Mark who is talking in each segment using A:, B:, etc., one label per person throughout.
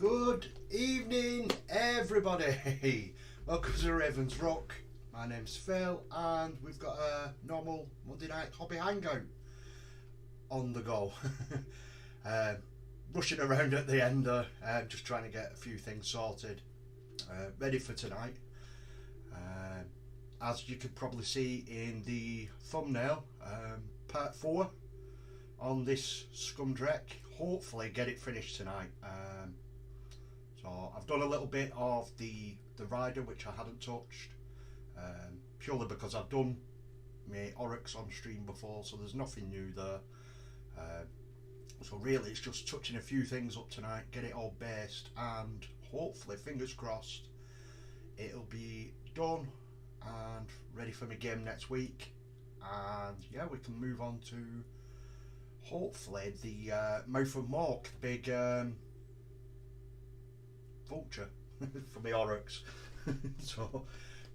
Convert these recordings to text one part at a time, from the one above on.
A: Good evening, everybody. Welcome to Ravens Rock. My name's Phil, and we've got a normal Monday night hobby hangout on the go. Rushing around at the end, just trying to get a few things sorted, ready for tonight. As you could probably see in the thumbnail, part 4 on this Scumdreck. Hopefully get it finished tonight. So I've done a little bit of the rider, which I hadn't touched, purely because I've done my ORRUKs on stream before, so there's nothing new there. So really it's just touching a few things up tonight, get it all based, and hopefully, fingers crossed, it'll be done and ready for my game next week. And yeah, we can move on to hopefully the Mouth of Mork, the big vulture for the ORRUKs. So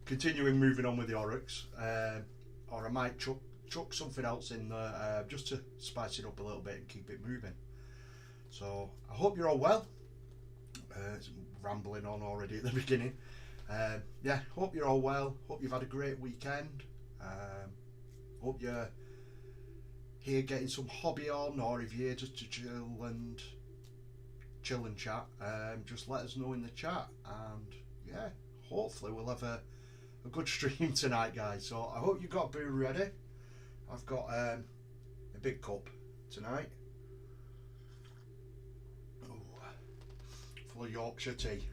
A: continuing moving on with the ORRUKs, or I might chuck something else in there just to spice it up a little bit and keep it moving. So I hope you're all well. Rambling on already at the beginning. Yeah, hope you're all well. Hope you've had a great weekend. Hope you're here getting some hobby on, or if you're here just to chill and chat, just let us know in the chat, and yeah, hopefully we'll have a good stream tonight, guys. So I hope you've got brew ready. I've got a big cup tonight, full of Yorkshire tea,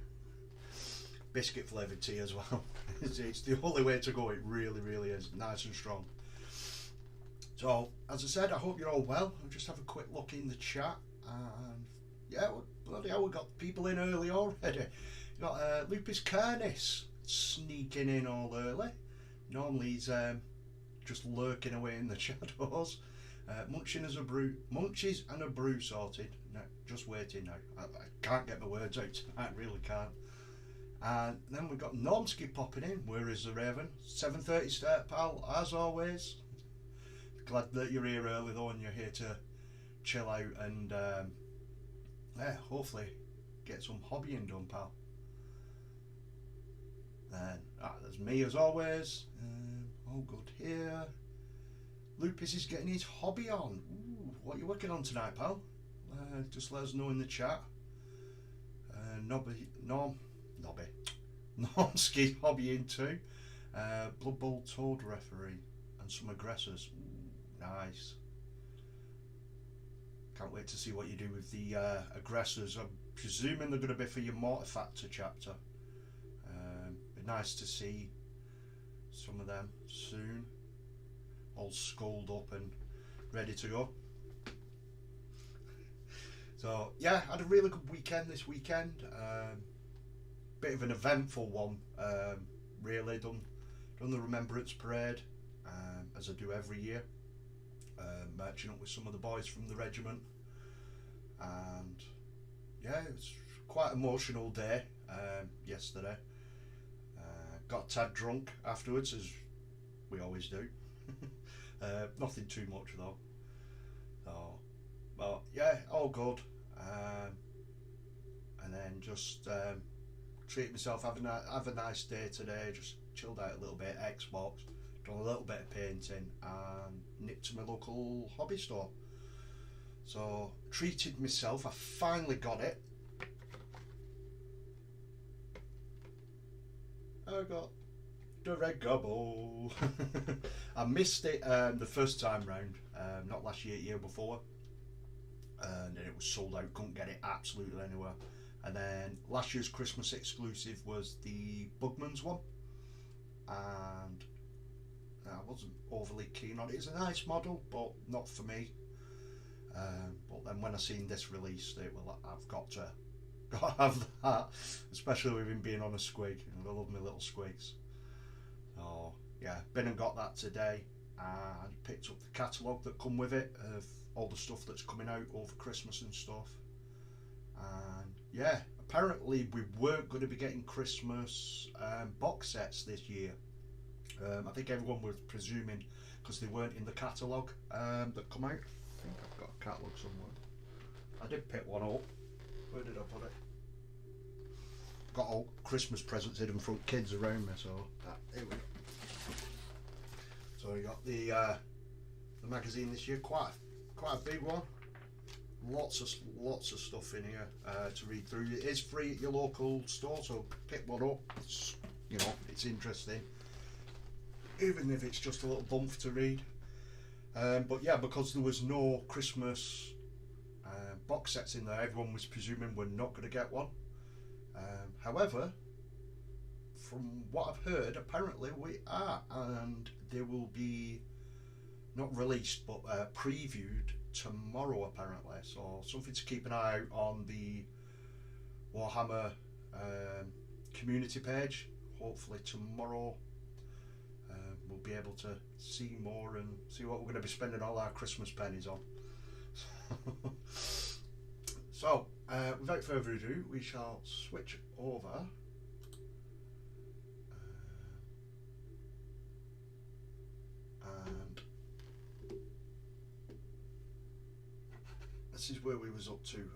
A: biscuit flavoured tea as well. It's the only way to go. It really is nice and strong. So as I said, I hope you're all well. I'll just have a quick look in the chat, and yeah, bloody hell, we got people in early already. You got Lupus Carnis sneaking in all early. Normally he's just lurking away in the shadows. Munchies and a brew sorted. No, just waiting now. I can't get my words out tonight, really can't. And then we've got Normski popping in. Where is the Raven? 7:30 start, pal, as always. Glad that you're here early though, and you're here to chill out and yeah, hopefully get some hobbying done, pal. Then there's me as always. All good here. Lupus is getting his hobby on. Ooh, what are you working on tonight, pal? Just let us know in the chat. Normski's hobbying too. Blood Bowl Toad referee and some aggressors. Ooh, nice. Can't wait to see what you do with the aggressors. I'm presuming they're going to be for your Mortifactor chapter. Be nice to see some of them soon, all skulled up and ready to go. So yeah, had a really good weekend this weekend. Bit of an eventful one, really. Done the Remembrance Parade, as I do every year. Marching up with some of the boys from the regiment, and yeah, it was quite an emotional day yesterday. Got tad drunk afterwards, as we always do. Nothing too much though. So, but yeah, all good. And then just treat myself, have a nice day today. Just chilled out a little bit, Xbox, done a little bit of painting, and nipped to my local hobby store. So treated myself. I finally got it. I got the red gobble. I missed it the first time round, not last year, year before, and then it was sold out. Couldn't get it absolutely anywhere. And then last year's Christmas exclusive was the Bugman's one, and I wasn't overly keen on it. It's a nice model, but not for me. But then when I seen this released, it well, I've got to have that, especially with him being on a squig. I love my little squigs. So yeah, been and got that today, and picked up the catalogue that come with it of all the stuff that's coming out over Christmas and stuff. And yeah, apparently we weren't going to be getting Christmas box sets this year. I think everyone was presuming, because they weren't in the catalogue that come out. I think I've got a catalogue somewhere. I did pick one up. Where did I put it? got all Christmas presents hidden from kids around me, so here we go. So we got the magazine this year, quite a big one. Lots of stuff in here to read through. It is free at your local store, so pick one up. You know, it's interesting, even if it's just a little bump to read. But yeah, because there was no Christmas box sets in there, everyone was presuming we're not going to get one. However, from what I've heard, apparently we are, and they will be not released but previewed tomorrow apparently. So something to keep an eye out on the Warhammer community page. Hopefully tomorrow we'll be able to see more and see what we're going to be spending all our Christmas pennies on. So without further ado, we shall switch over and this is where we was up to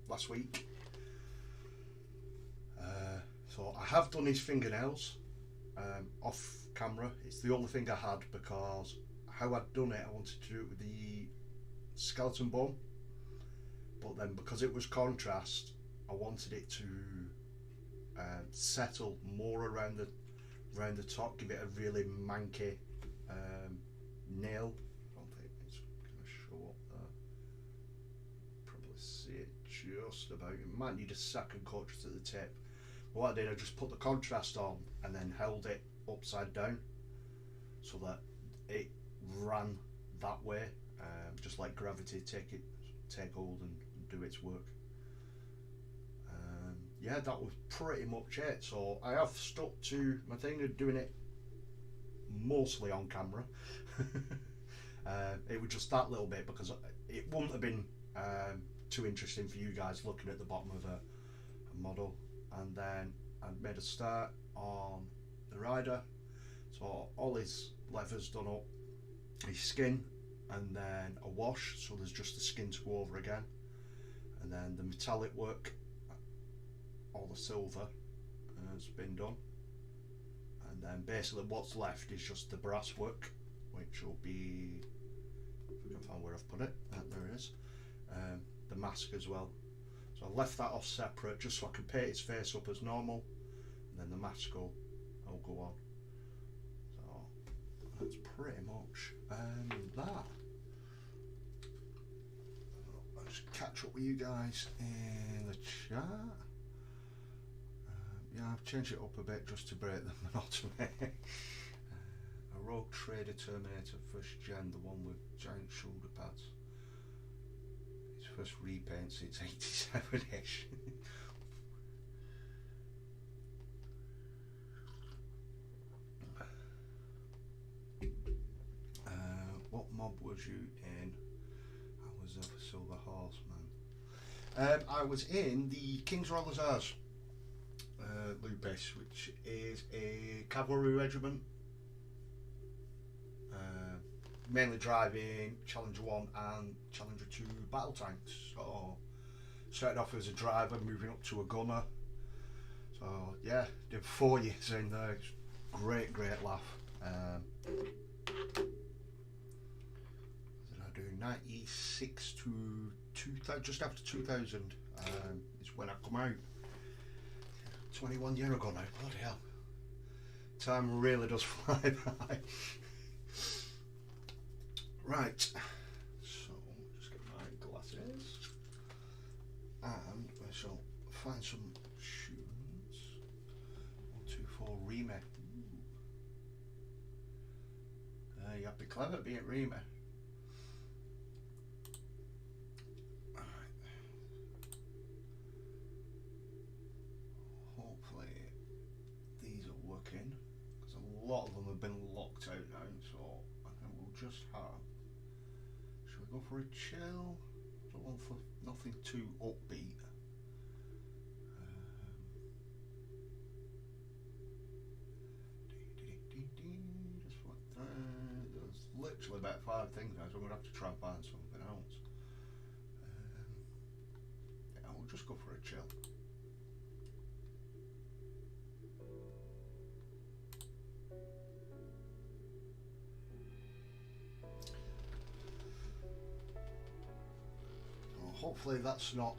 A: last week. So I have done his fingernails off camera. It's the only thing I had, because how I'd done it, I wanted to do it with the skeleton bone, but then because it was contrast, I wanted it to settle more around the top, give it a really manky nail. I don't think it's going to show up there. Probably see it just about. It might need a second coat just at the tip. But what I did, I just put the contrast on and then held it upside down so that it ran that way, just like gravity take hold and do its work. Yeah, that was pretty much it. So I have stuck to my thing of doing it mostly on camera. It was just that little bit, because it wouldn't have been too interesting for you guys looking at the bottom of a model. And then I made a start on the rider, so all his leathers done up, his skin, and then a wash, so there's just the skin to go over again, and then the metallic work, all the silver has been done, and then basically what's left is just the brass work, which will be, if I can find where I've put it, there it is, the mask as well. So I left that off separate just so I can paint his face up as normal, and then the mask will go on. So that's pretty much that. I'll just catch up with you guys in the chat. Yeah, I've changed it up a bit just to break the monotony. A Rogue Trader Terminator first gen, the one with giant shoulder pads. First repaint since 87ish. What mob was you in? I was a Silver Horseman. I was in the King's Rollers Lupus, which is a cavalry regiment. Mainly driving Challenger 1 and Challenger 2 battle tanks. So started off as a driver, moving up to a gunner. So yeah, did 4 years in there. Great laugh. What did I do? 96 to 2000, just after 2000 is when I come out. 21 years ago now. Bloody hell. Time really does fly by. Right, so just get my glasses and I shall find some shoes. 124 Rime. You have to be clever being Rime. Alright. Hopefully these are working, because a lot of them have been locked out now, so I think we'll just have. Go for a chill. Don't want for nothing too upbeat. Just like that. There's literally about 5 things now, so I'm gonna have to try and find something else. Yeah, we'll just go for a chill. hopefully that's not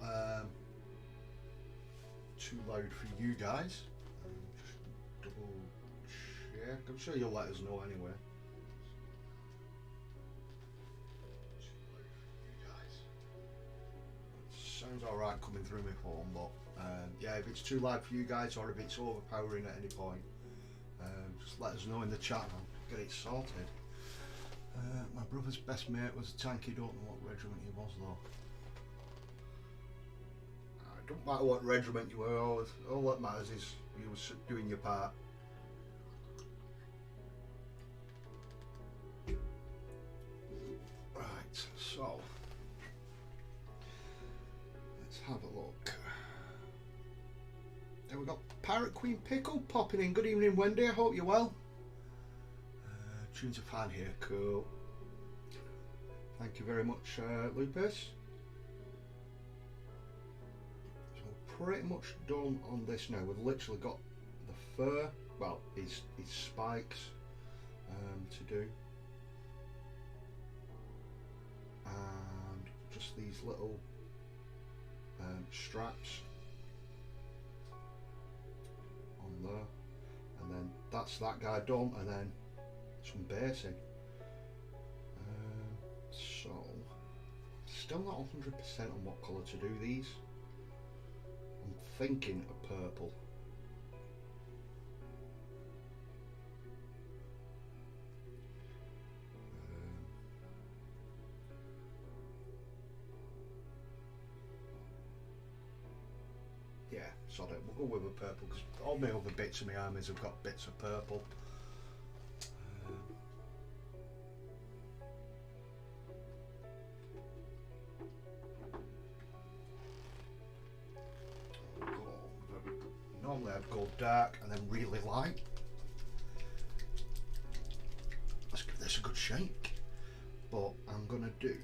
A: too loud for you guys. Just double check. I'm sure you'll let us know anyway. Sounds alright coming through my phone, but yeah, if it's too loud for you guys or if it's overpowering at any point, just let us know in the chat and I'll get it sorted. My brother's best mate was a tank. He don't know what regiment he was though. It don't matter what regiment you were, all that matters is you were doing your part. Right, so let's have a look. There we got Pirate Queen Pickle popping in. Good evening, Wendy. I hope you're well. Tunes are fine here. Cool. Thank you very much, Lupus. So we're pretty much done on this now. We've literally got the fur, well, his spikes to do, and just these little straps on there, and then that's that guy done, and then some basing. So still not 100% on what colour to do these. I'm thinking a purple. Yeah, sod it. We'll go with a purple because all my other bits of my armies have got bits of purple. Normally I'd go dark and then really light. Let's give this a good shake. But I'm gonna do.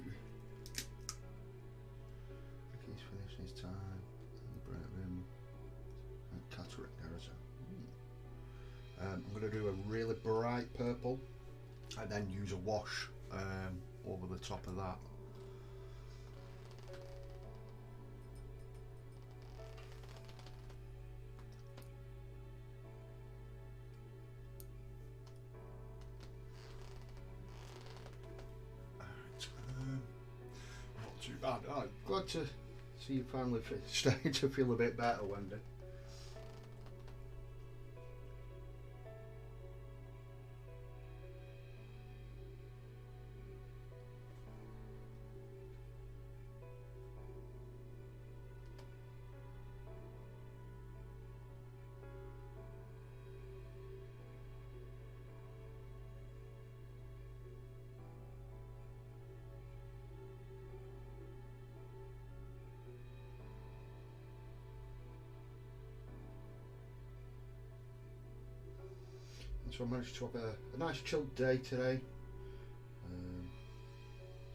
A: He's finishing his time. The break room. Cataract Garrison. I'm gonna do a really bright purple, and then use a wash over the top of that. Too bad. Oh, glad to see you finally starting to feel a bit better, Wendy. So I managed to have a nice chilled day today,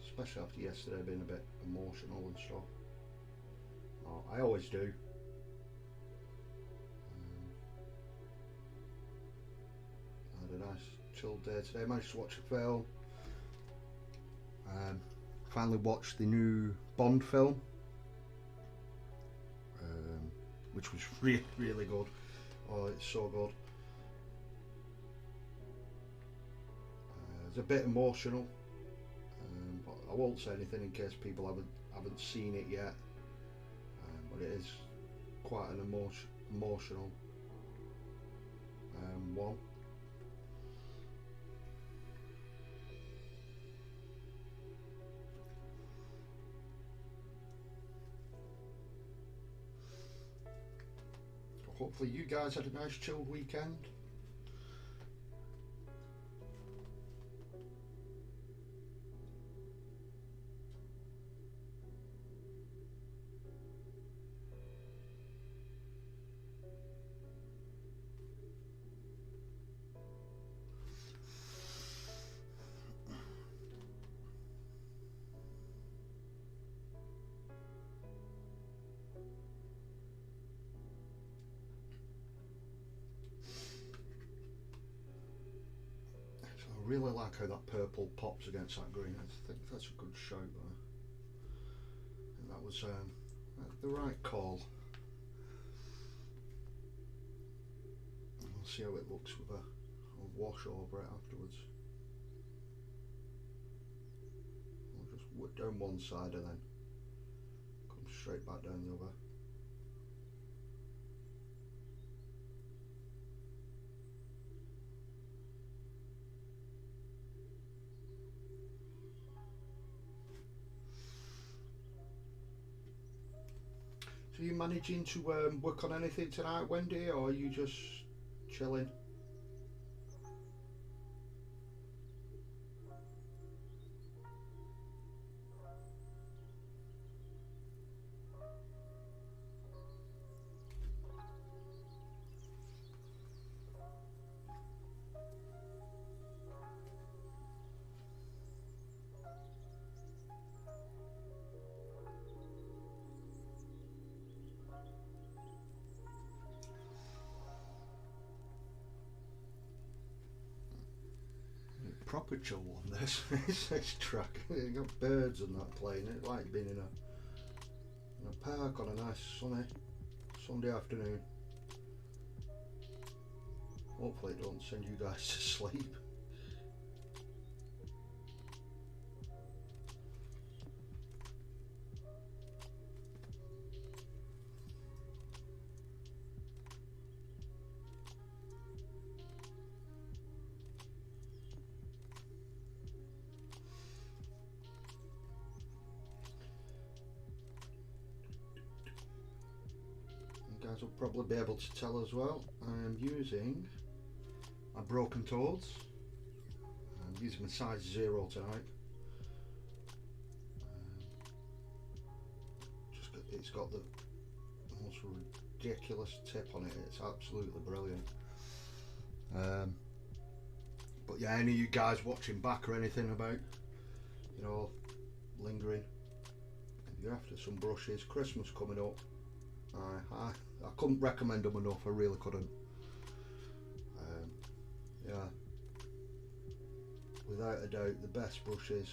A: especially after yesterday being a bit emotional and stuff. Oh, I always do. I had a nice chilled day today. I managed to watch a film. Finally watched the new Bond film, which was really good. Oh, it's so good. It's a bit emotional, but I won't say anything in case people haven't seen it yet. But it is quite an emotional one. Hopefully you guys had a nice chilled weekend. I really like how that purple pops against that green. I think that's a good shout there. that was the right call. We'll see how it looks with a wash over it afterwards. We'll just work down one side and then come straight back down the other. So are you managing to work on anything tonight, Wendy, or are you just chilling? Proper chill on this. This track. You got birds and that playing. It's like being in a park on a nice sunny Sunday afternoon. Hopefully it don't send you guys to sleep. Guys will probably be able to tell as well. I am using my broken toads. I'm using my size 0 tonight. It's got the most ridiculous tip on it. It's absolutely brilliant. But yeah, any of you guys watching back or anything about, you know, lingering, if you're after some brushes, Christmas coming up. I couldn't recommend them enough. I really couldn't. Yeah, without a doubt, the best brushes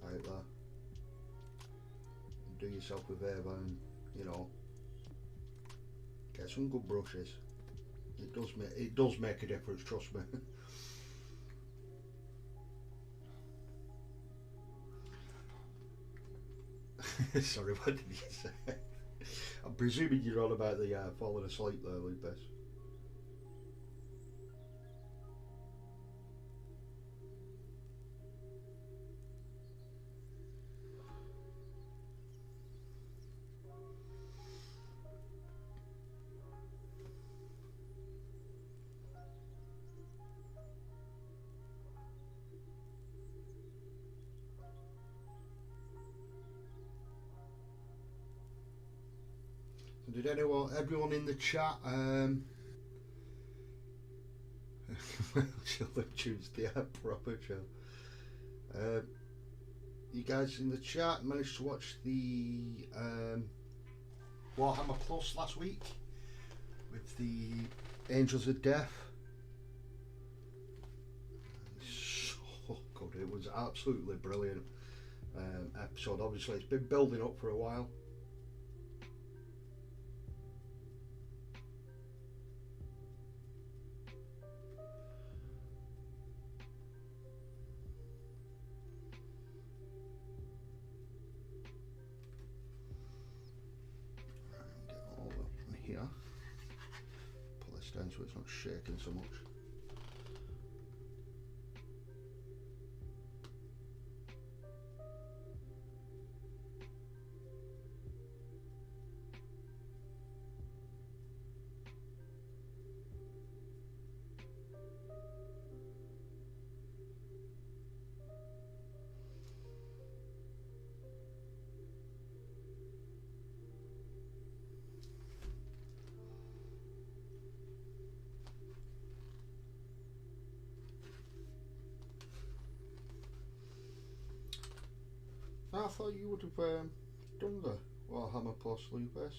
A: out there. Do yourself a favour and, you know, get some good brushes. It does make a difference. Trust me. Sorry, what did you say? I'm presuming you're on about the falling asleep there, Lupus. Did everyone in the chat, chill Tuesday, proper chill. You guys in the chat managed to watch the Warhammer Plus last week with the Angels of Death? So good, it was absolutely brilliant episode. Obviously it's been building up for a while. Here, pull this down so it's not shaking so much. I thought you would have done the Warhammer Plus, Lupus.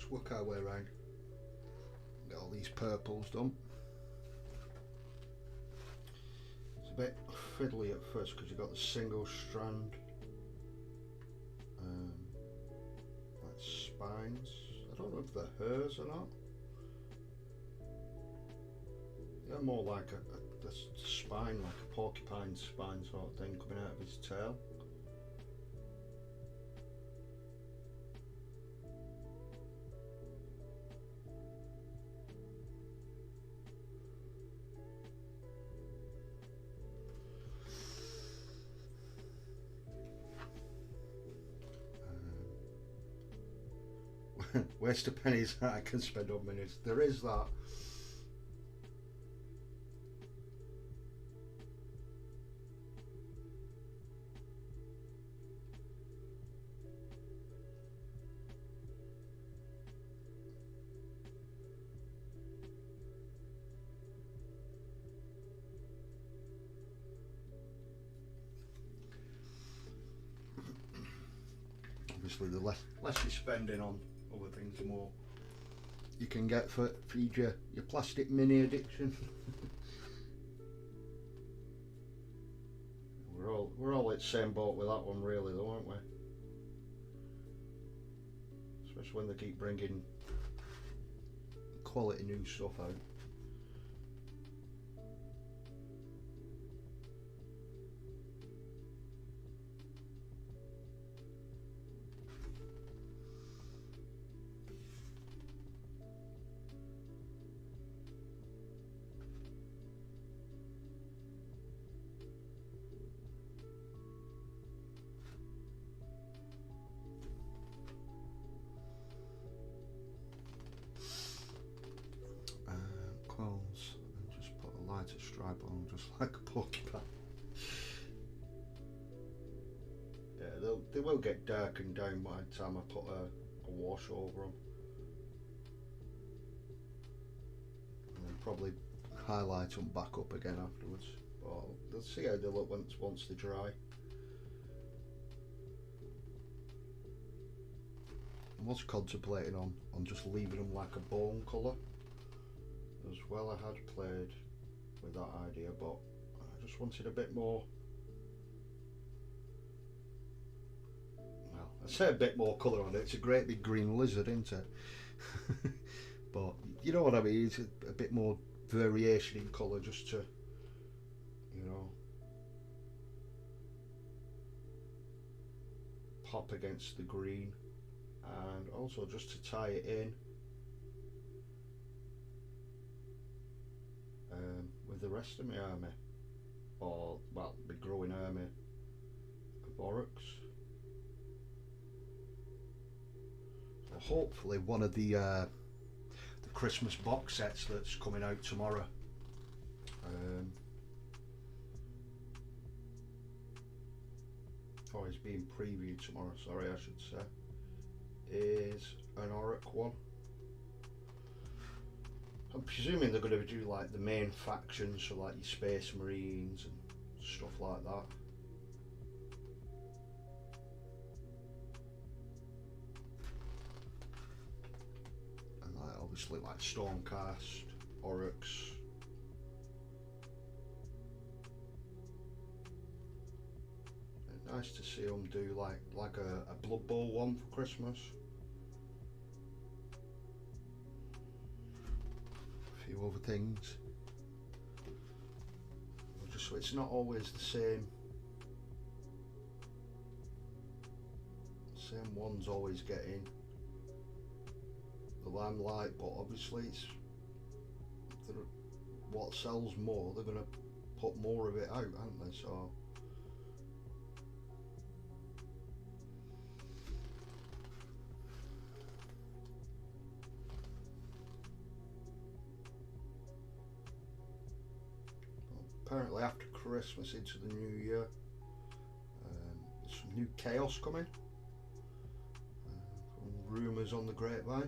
A: Let's work our way around. Get all these purples done. It's a bit fiddly at first because you've got the single strand like spines. I don't know if they're hers or not. They're more like a spine, like a porcupine spine sort of thing coming out of his tail. Waste of pennies that I can spend on minis. There is that. Obviously, the less you're spending on other things, the more you can get for feed your plastic mini addiction. we're all at the same boat with that one, really, though, aren't we? Especially when they keep bringing quality new stuff out. Quills, and just put a lighter stripe on, just like a porcupine. Yeah, they will get darkened down by the time I put a wash over them, and then probably highlight them back up again afterwards. But let's see how they look once they dry. I was contemplating on just leaving them like a bone colour as well. I had played with that idea, but I just wanted a bit more, well, I say a bit more colour on it. It's a great big green lizard, isn't it? But you know what I mean, it's a bit more variation in colour, just to, you know, pop against the green, and also just to tie it in with the rest of my army, or well, the growing army of ORRUKs. So hopefully one of the Christmas box sets that's coming out tomorrow, or is being previewed tomorrow, sorry I should say, is an ORRUK one. I'm presuming they're going to do like the main factions, so like your Space Marines and stuff like that. And like obviously like Stormcast, ORRUKs. Nice to see them do like a Blood Bowl one for Christmas. A few other things. Just so it's not always the same ones always getting the limelight, but obviously it's what sells more. They're going to put more of it out, aren't they? So apparently after Christmas into the new year, there's some new chaos coming, rumours on the grapevine.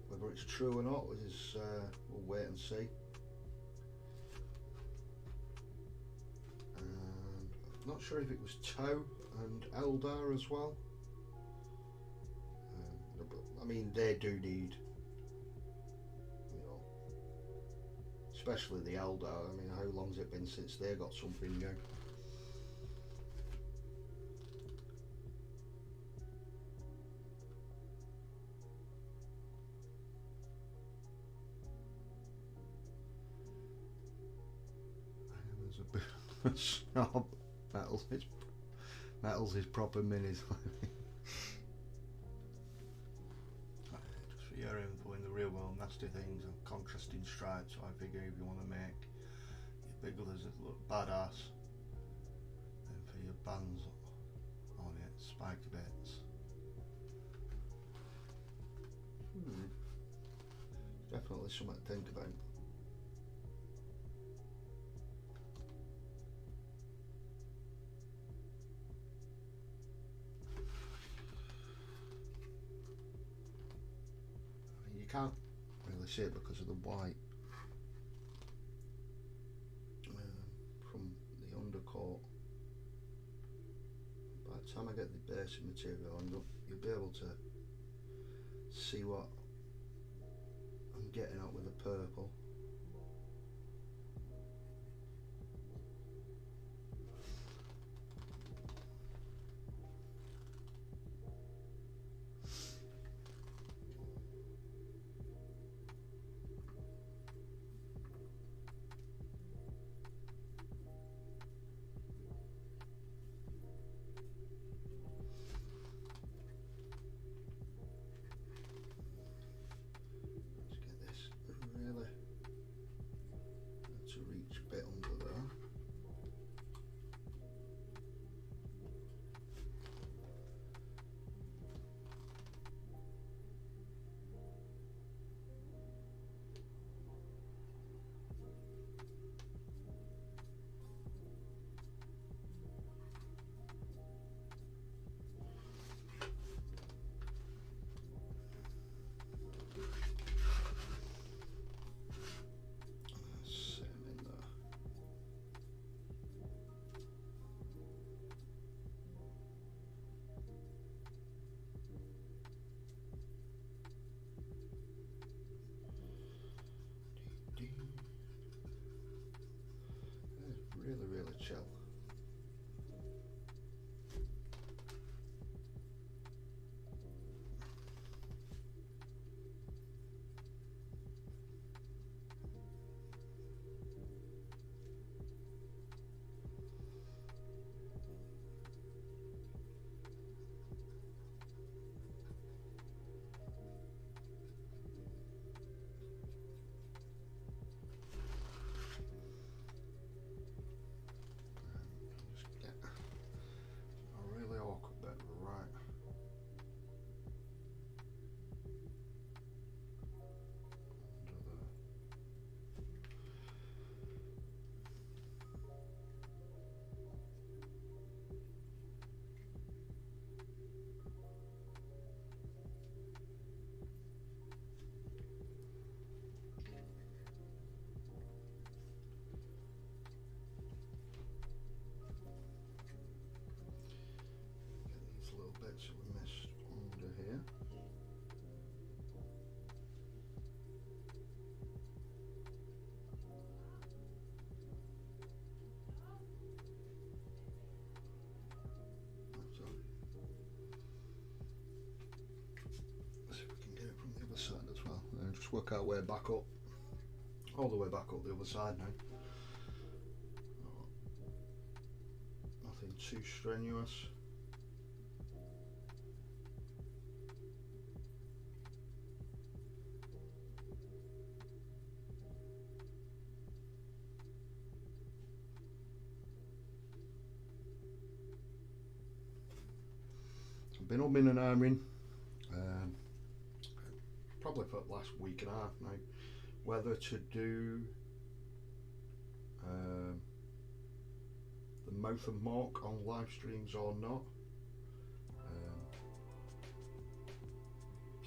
A: Whether it's true or not is we'll wait and see. And I'm not sure if it was Tau and Eldar as well. They're but I mean they do need, you know, especially the elder. I mean, how long's it been since they got something new? There's a bit of a snob. Metals is proper minis. Just for your info, in the real world, nasty things and contrasting stripes. So I figure if you want to make your bigglers that look badass, then for your bands on it, spiky bits. Definitely something to think about. You can't really see it because of the white from the undercoat. By the time I get the basic material on, you'll be able to see what I'm getting at with the purple. Really chill. Bits that we missed under here. Let's see if we can get it from the other side as well. And just work our way back up. All the way back up the other side now. Nothing too strenuous. Been umming and ahhing probably for the last week and a half now whether to do the mouth and mark on live streams or not,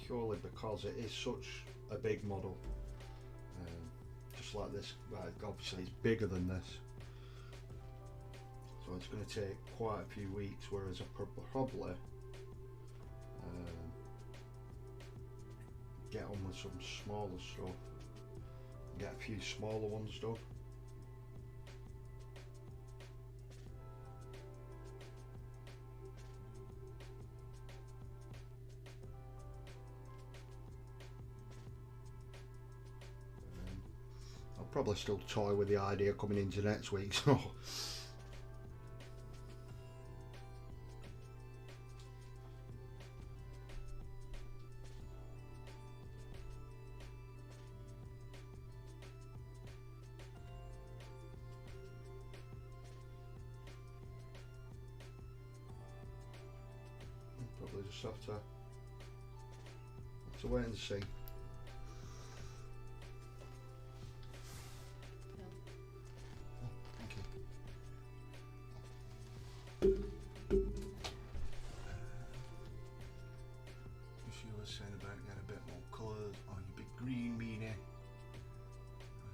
A: purely because it is such a big model, just like this. Obviously it's bigger than this, so it's going to take quite a few weeks, whereas I probably get on with some smaller stuff. Get a few smaller ones done. I'll probably still toy with the idea coming into next week, so probably just have to wait and see. Saying about getting a bit more colours on your big green meanie. I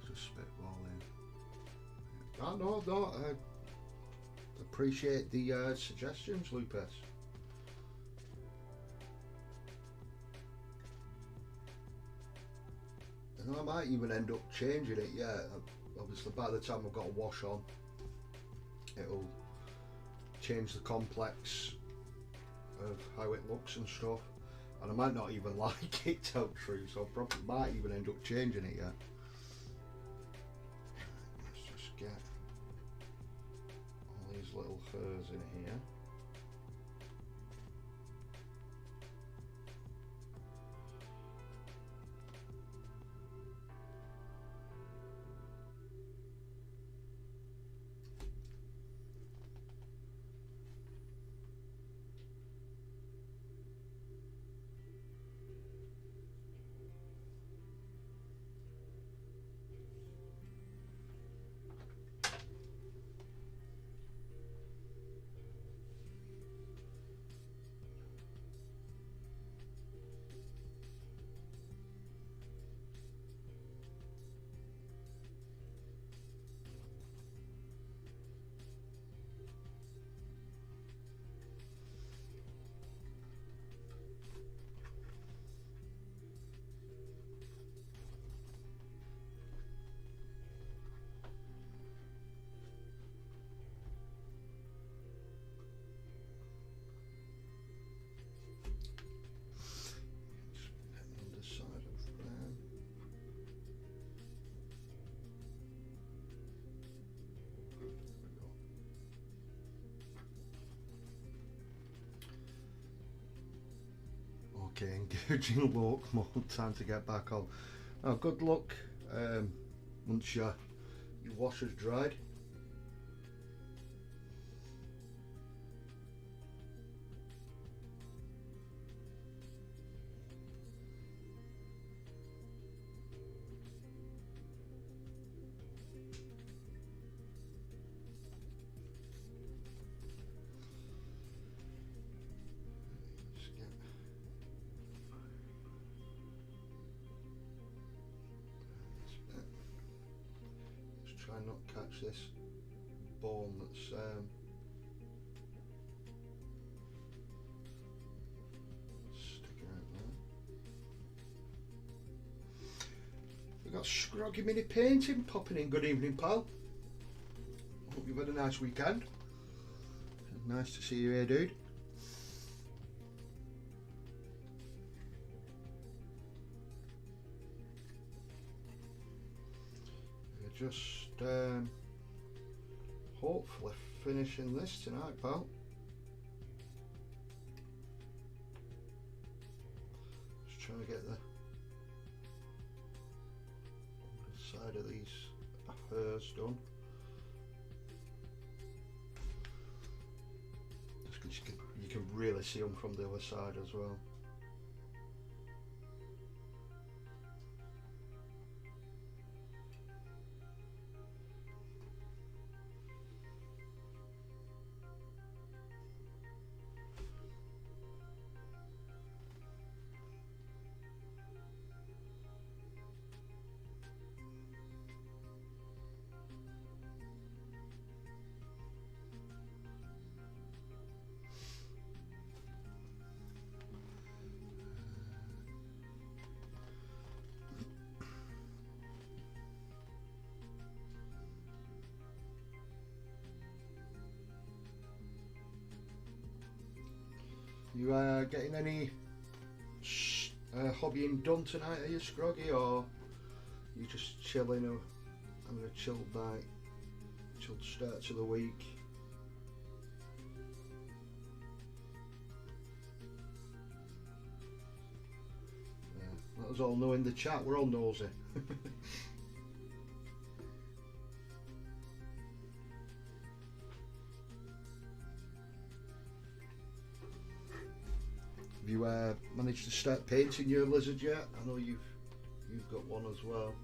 A: was just spitballing. No, I appreciate the suggestions, Lupus. And I might even end up changing it, yeah. Obviously by the time I've got a wash on, it'll change the complex of how it looks and stuff. And I might not even like it, to tell the truth, so I probably might even end up changing it yet. Let's just get all these little furs in here. Okay, engaging lock mode, time to get back on. Oh, good luck once your wash is dried. Try not catch this bone that's sticking out there. We've got Scroggy Mini Painting popping in. Good evening, pal. Hope you've had a nice weekend. Nice to see you here, dude. We're just hopefully finishing this tonight, pal. Just trying to get the side of these hairs done. Just 'cause you can really see them from the other side as well. You getting any hobbying done tonight? Are you, Scroggy, or you just chilling or having a chilled night, chilled start to the week? Let us all know in the chat, we're all nosy. Have you managed to start painting your lizard yet? I know you've got one as well.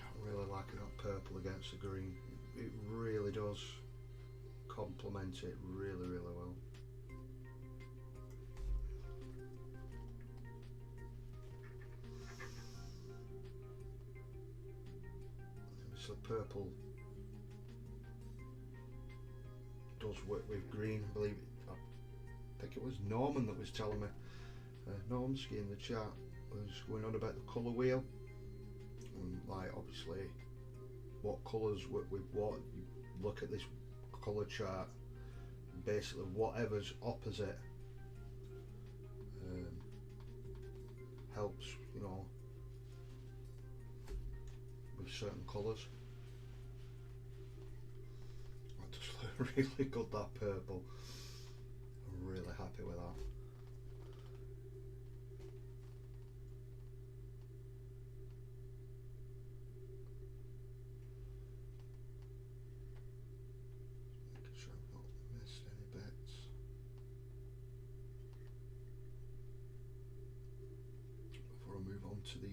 A: I really like that purple against the green. It really does complement it really, really well. So purple does work with green, I believe. I think it was Norman that was telling me. Normski in the chat was going on about the colour wheel, and like obviously what colours work with what. You look at this colour chart, and basically whatever's opposite helps, you know, with certain colours. That does look really good, that purple. I'm really happy with that. Making sure I've not missed any bits. Before I move on to the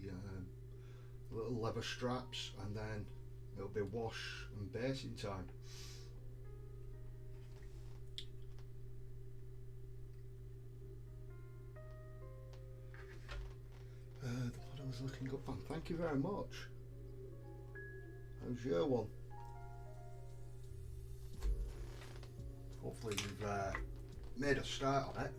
A: little leather straps, and then it'll be wash and basing time. What I was looking up on. Thank you very much. How's your one? Hopefully you've made a start on it.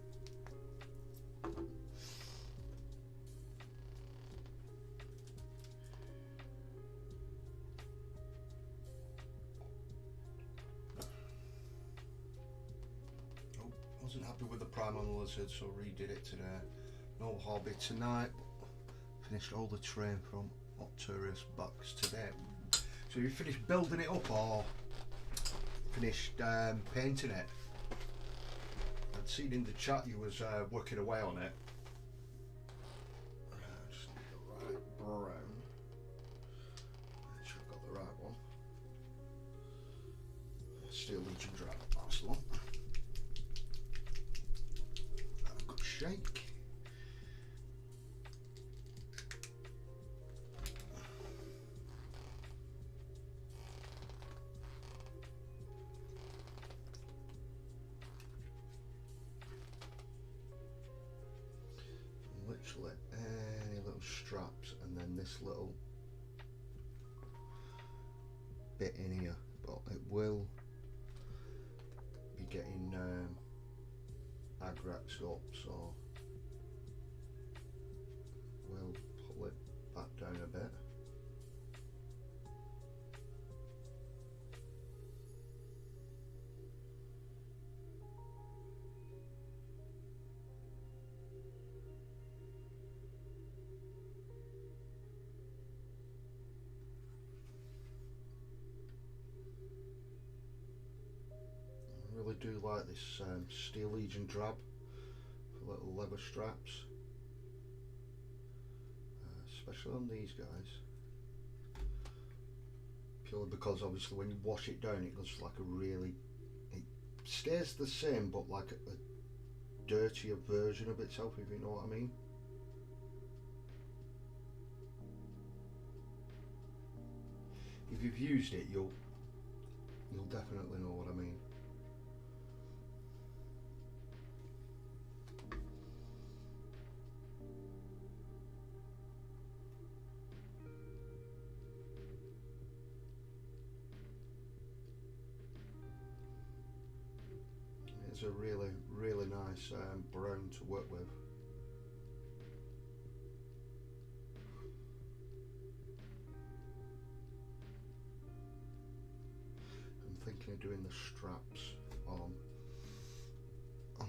A: Wasn't happy with the prime on the lizard, so redid it today. No hobby tonight. Finished all the train from Octorious Bucks today. So you finished building it up or finished painting it? I'd seen in the chat you was working away on it. Just need the right brown. Make sure I've got the right one. Steel Legion Drab, that's the one. Good shake. Literally any little straps, and then this little bit in here, but it will be getting agraxed up, so we'll pull it back down a bit. I really do like this Steel Legion Drab for little leather straps, especially on these guys, purely because obviously when you wash it down it goes like a really, it stays the same but like a dirtier version of itself, if you know what I mean. If you've used it, you'll definitely know what I mean. It's a really, really nice brown to work with. of doing the straps on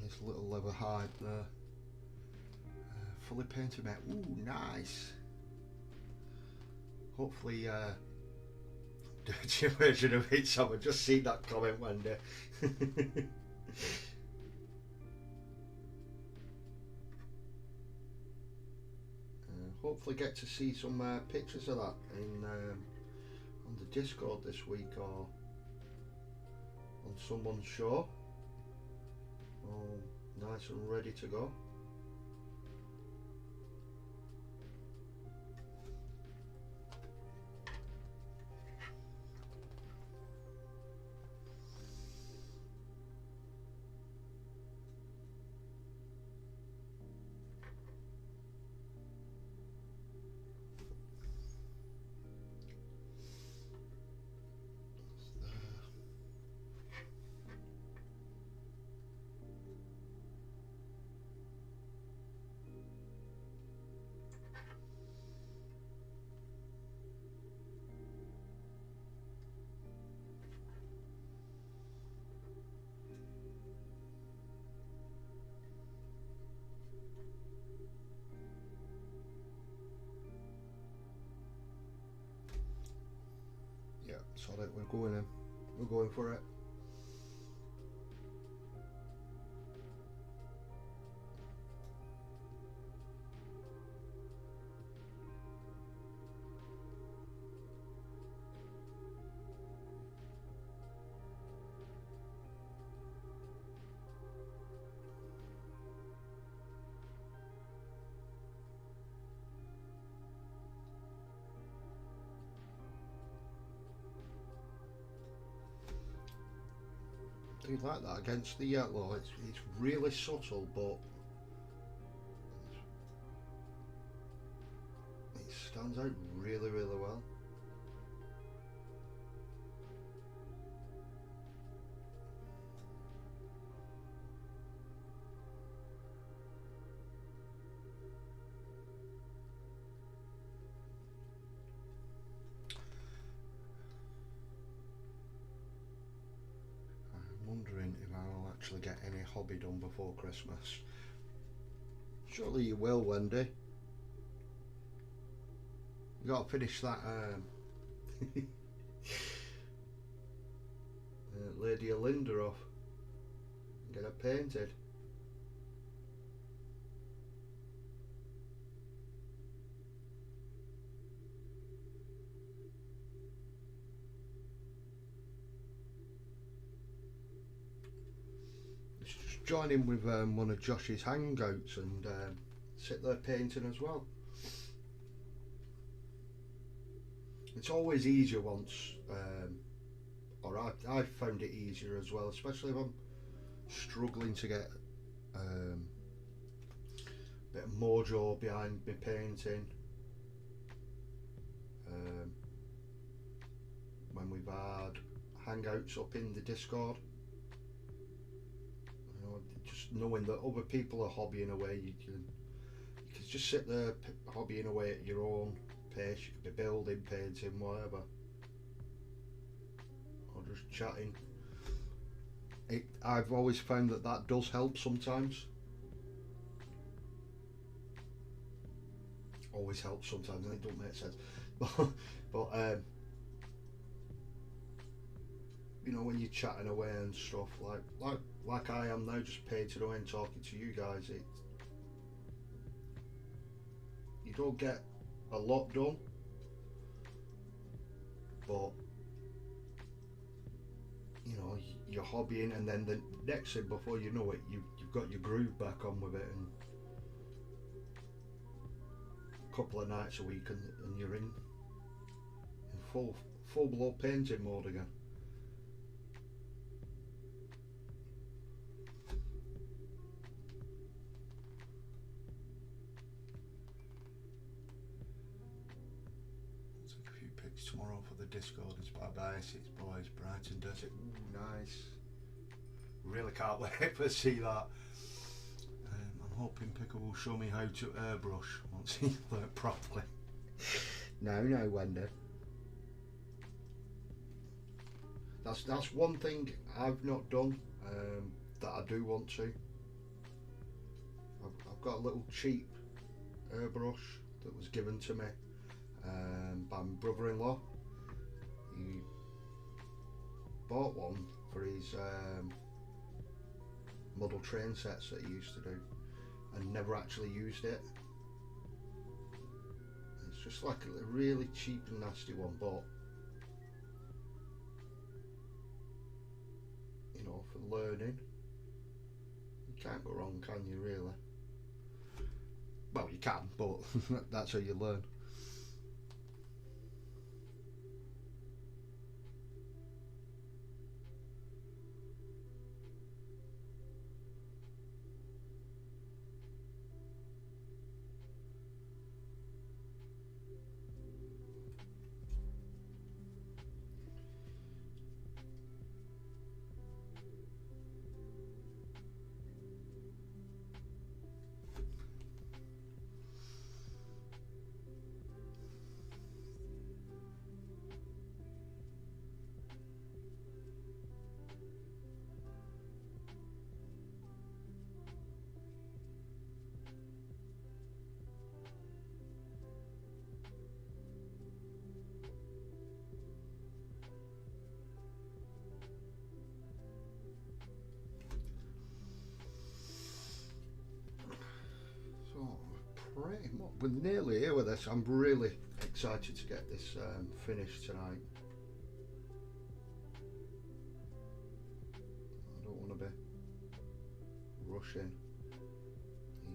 A: this little leather hide there. Fully painted, mate. Ooh, nice. Hopefully, dirty version of it. So I've just seen that comment one day. Hopefully get to see some pictures of that in on the Discord this week or on someone's show. All nice and ready to go. So that we're going in. We're going for it. I do like that against the yellow. It's really subtle, but it stands out really, really well. Wondering if I'll actually get any hobby done before Christmas. Surely you will, Wendy. You got to finish that Lady Linda off and get her painted. Join in with one of Josh's Hangouts and sit there painting as well. It's always easier once, or I've found it easier as well, especially if I'm struggling to get a bit of mojo behind my painting. When we've had Hangouts up in the Discord. Just knowing that other people are hobbying away, you can just sit there hobbying away at your own pace. You could be building, painting, whatever, or just chatting. I've always found that does help sometimes. Always helps sometimes, and it don't make sense. But you know, when you're chatting away and stuff, like I am now, just painting away and talking to you guys, you don't get a lot done, but you know, you're hobbying, and then the next thing, before you know it, you've got your groove back on with it, and a couple of nights a week, and you're in full blow painting mode again. Tomorrow for the Discord. It's by Essex Boys, Brighton does it. Ooh, nice. Really can't wait to see that. I'm hoping Pickle will show me how to airbrush once he's learnt properly. No, Wendy. That's one thing I've not done that I do want to. I've got a little cheap airbrush that was given to me by my brother-in-law. He bought one for his model train sets that he used to do and never actually used it. It's just like a really cheap and nasty one, but you know, for learning, you can't go wrong, can you, really? Well, you can, but that's how you learn. Pretty much, we're nearly here with this. I'm really excited to get this finished tonight. I don't want to be rushing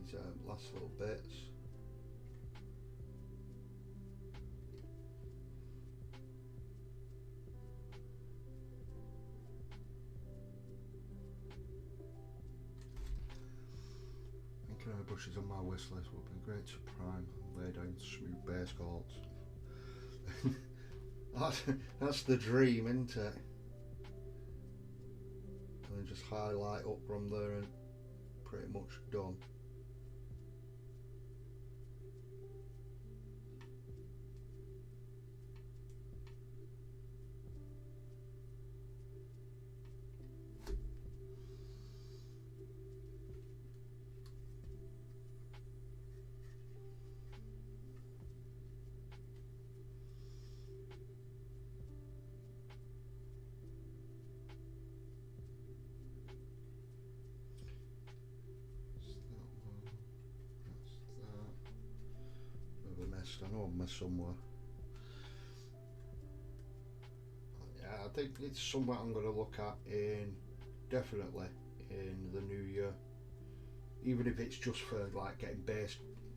A: these last little bits. Brushes on my wish list would be great to prime and lay down smooth base coats. that's the dream, isn't it? And then just highlight up from there and pretty much done. I know I've missed somewhere. Yeah, I think it's somewhere I'm going to look at definitely in the new year. Even if it's just for like getting base,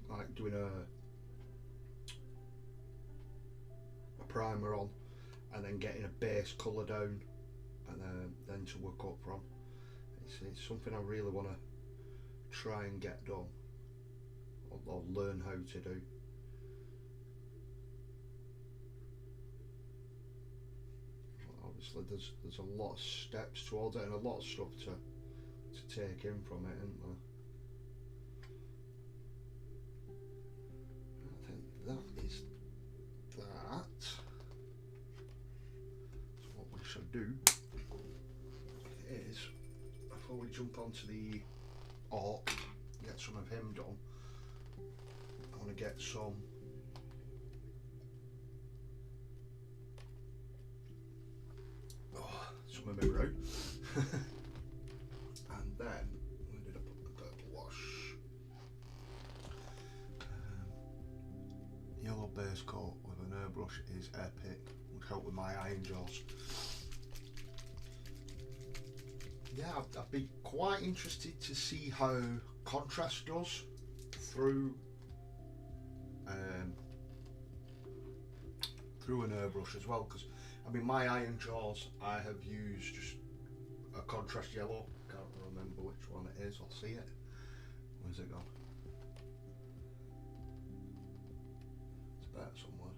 A: like doing a primer on and then getting a base colour down and then to work up from. It's something I really want to try and get done or learn how to do. Obviously there's a lot of steps towards it and a lot of stuff to take in from it, isn't there? I think that is that. So what we should do is, before we jump onto the ORRUK, get some of him done, I want to get some of my brow. And then where did I put the blush? Yellow base coat with an airbrush is epic. Would help with my iron jaws. Yeah, I'd be quite interested to see how contrast does through an airbrush as well, because I mean my iron jaws I have used just a contrast yellow, can't remember which one it is, I'll see it. Where's it gone? It's there somewhere.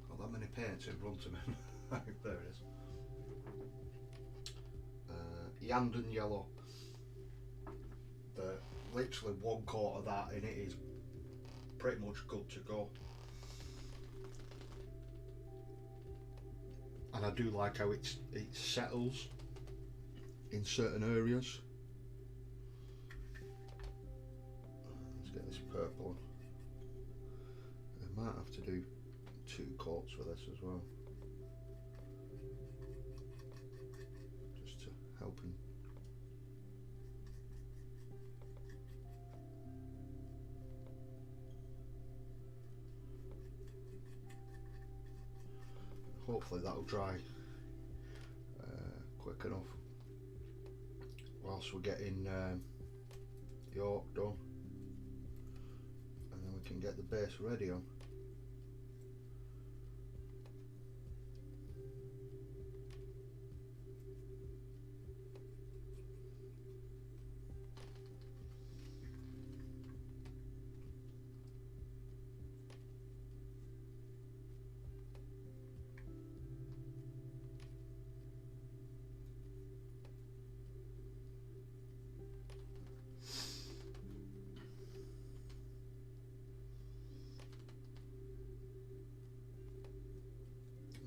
A: Got that many paints in front of me. There it is. Yandon yellow. Literally one coat of that and it is pretty much good to go. and I do like how it settles in certain areas. Let's get this purple on. I might have to do 2 coats for this as well, just to help him. Hopefully that'll dry quick enough whilst we're getting the ORRUK done, and then we can get the base ready on.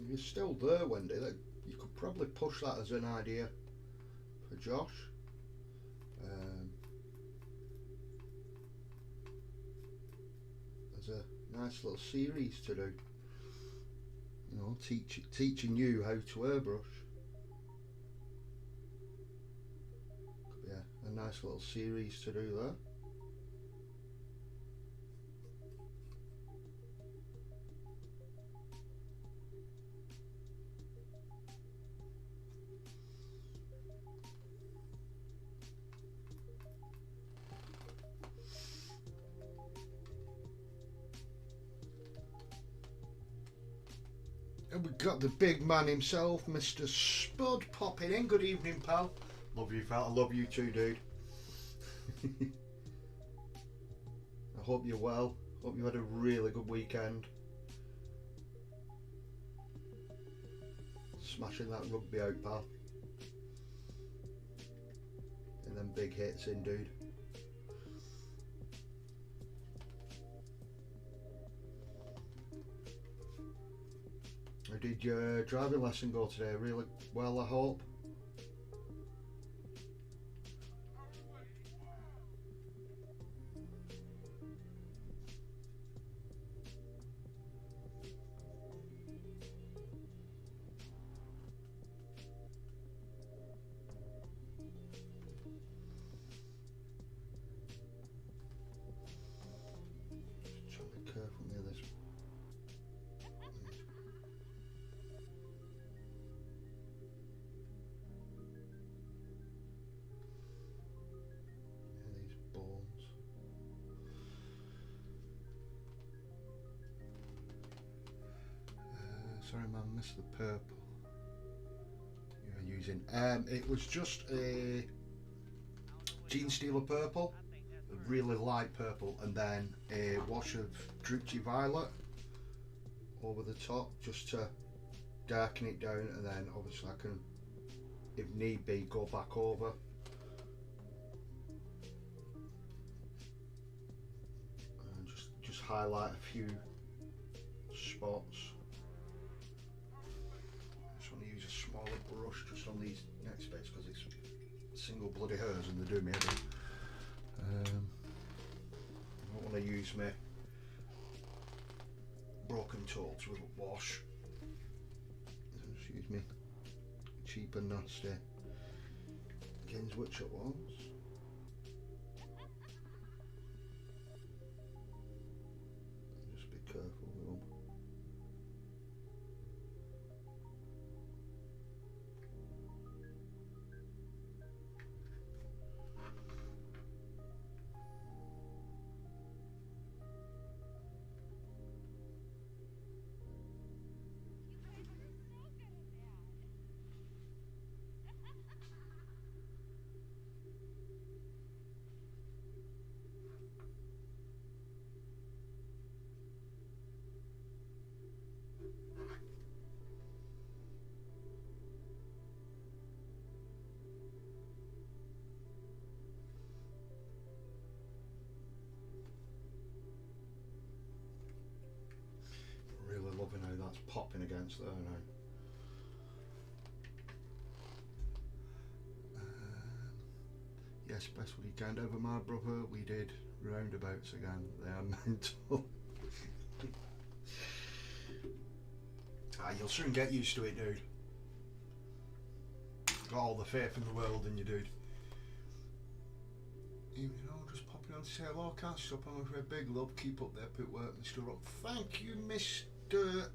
A: You're still there, Wendy. You could probably push that as an idea for Josh. There's a nice little series to do. You know, teaching you how to airbrush. Could be a nice little series to do there. And we've got the big man himself, Mr. Spud, popping in. Good evening, pal. Love you, pal. I love you too, dude. I hope you're well. Hope you had a really good weekend. Smashing that rugby out, pal. And then big hits in, dude. How did your driving lesson go today? Really well, I hope. Just trying to be careful near this. Sorry man, missed the purple you're using. It was just a Gene Stealer purple, a really light purple, and then a wash of Druchie Violet over the top just to darken it down, and then obviously I can, if need be, go back over. And just highlight a few spots. Smaller brush just on these next bits because it's single bloody hairs and they do me head in. I don't want to use my broken tools with a wash. Just use me cheap and nasty Gaines, which it was. Just be careful with them. Loving how that's popping against there now. guess best what you can over my brother. We did roundabouts again. They are mental. You'll soon get used to it, dude. Got all the faith in the world in you, dude. You know, just popping on to say hello. Can't stop. I'm a very big love. Keep up the epic work, Mr. Rock. Thank you, Mr.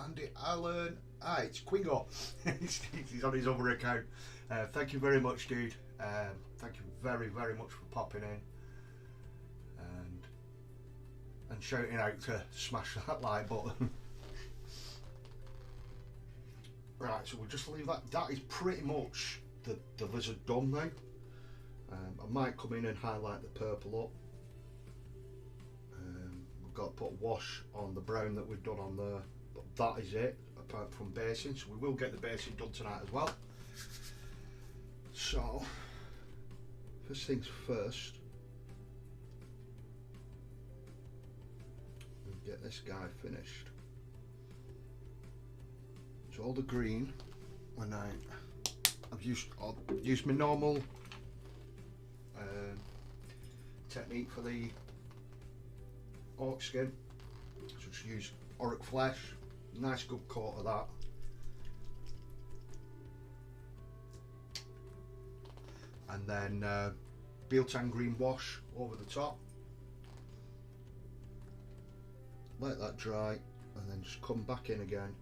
A: Andy Allen. It's Quingo. He's on his other account. Thank you very much, dude. Thank you very, very much for popping in and shouting out to smash that like button. Right, so we'll just leave that. That is pretty much the lizard done now. I might come in and highlight the purple up. We've got to put a wash on the brown that we've done on there, but that is it, apart from basing. So we will get the basing done tonight as well. So, first things first, we'll get this guy finished. So all the green, when I've used my normal technique for the orc skin. So just use ORRUK flesh, nice good coat of that. And then Bealtan green wash over the top. Let that dry and then just come back in again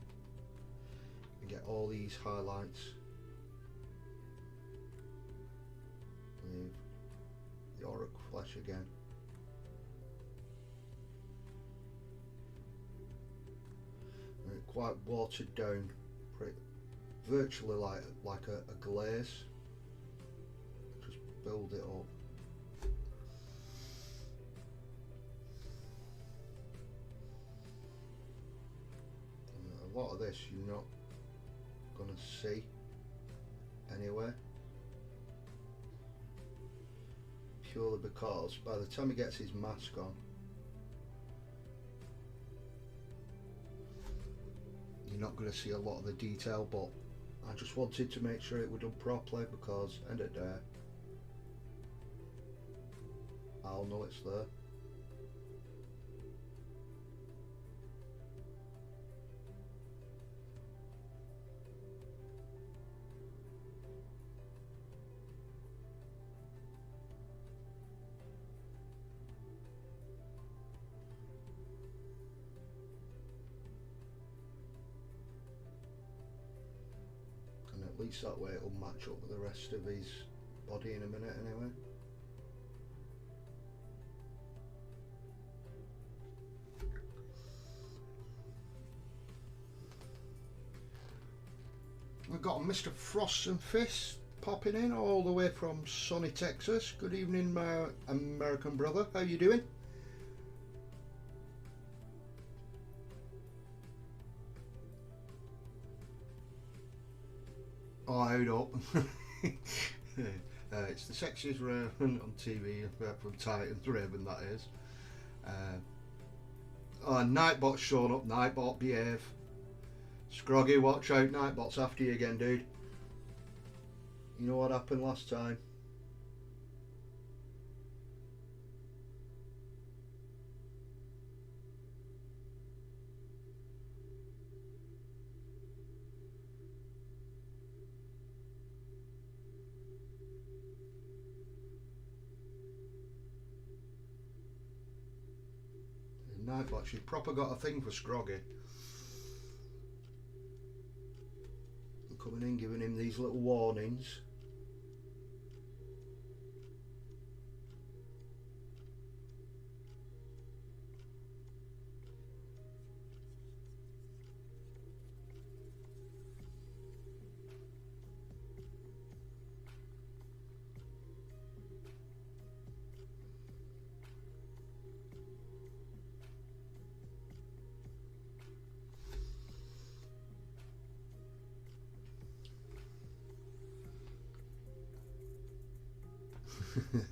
A: and get all these highlights. Leave the ORRUK flesh again. And it quite watered down, virtually like a glaze. Just build it up. And a lot of this you're not gonna see anywhere, purely because by the time he gets his mask on, you're not going to see a lot of the detail. But I just wanted to make sure it was done properly, because end of the day I'll know it's there. At least that way it'll match up with the rest of his body in a minute anyway. We've got Mr. Frost and Fist popping in all the way from sunny Texas. Good evening, my American brother. How you doing? Oh, hold up. It's the sexiest Raven on TV from Titans, Raven that is. Nightbot's showing up. Nightbot, behave. Scroggy, watch out. Nightbot's after you again, dude. You know what happened last time? Nightbot, she's proper got a thing for Scroggy. I'm coming in, giving him these little warnings.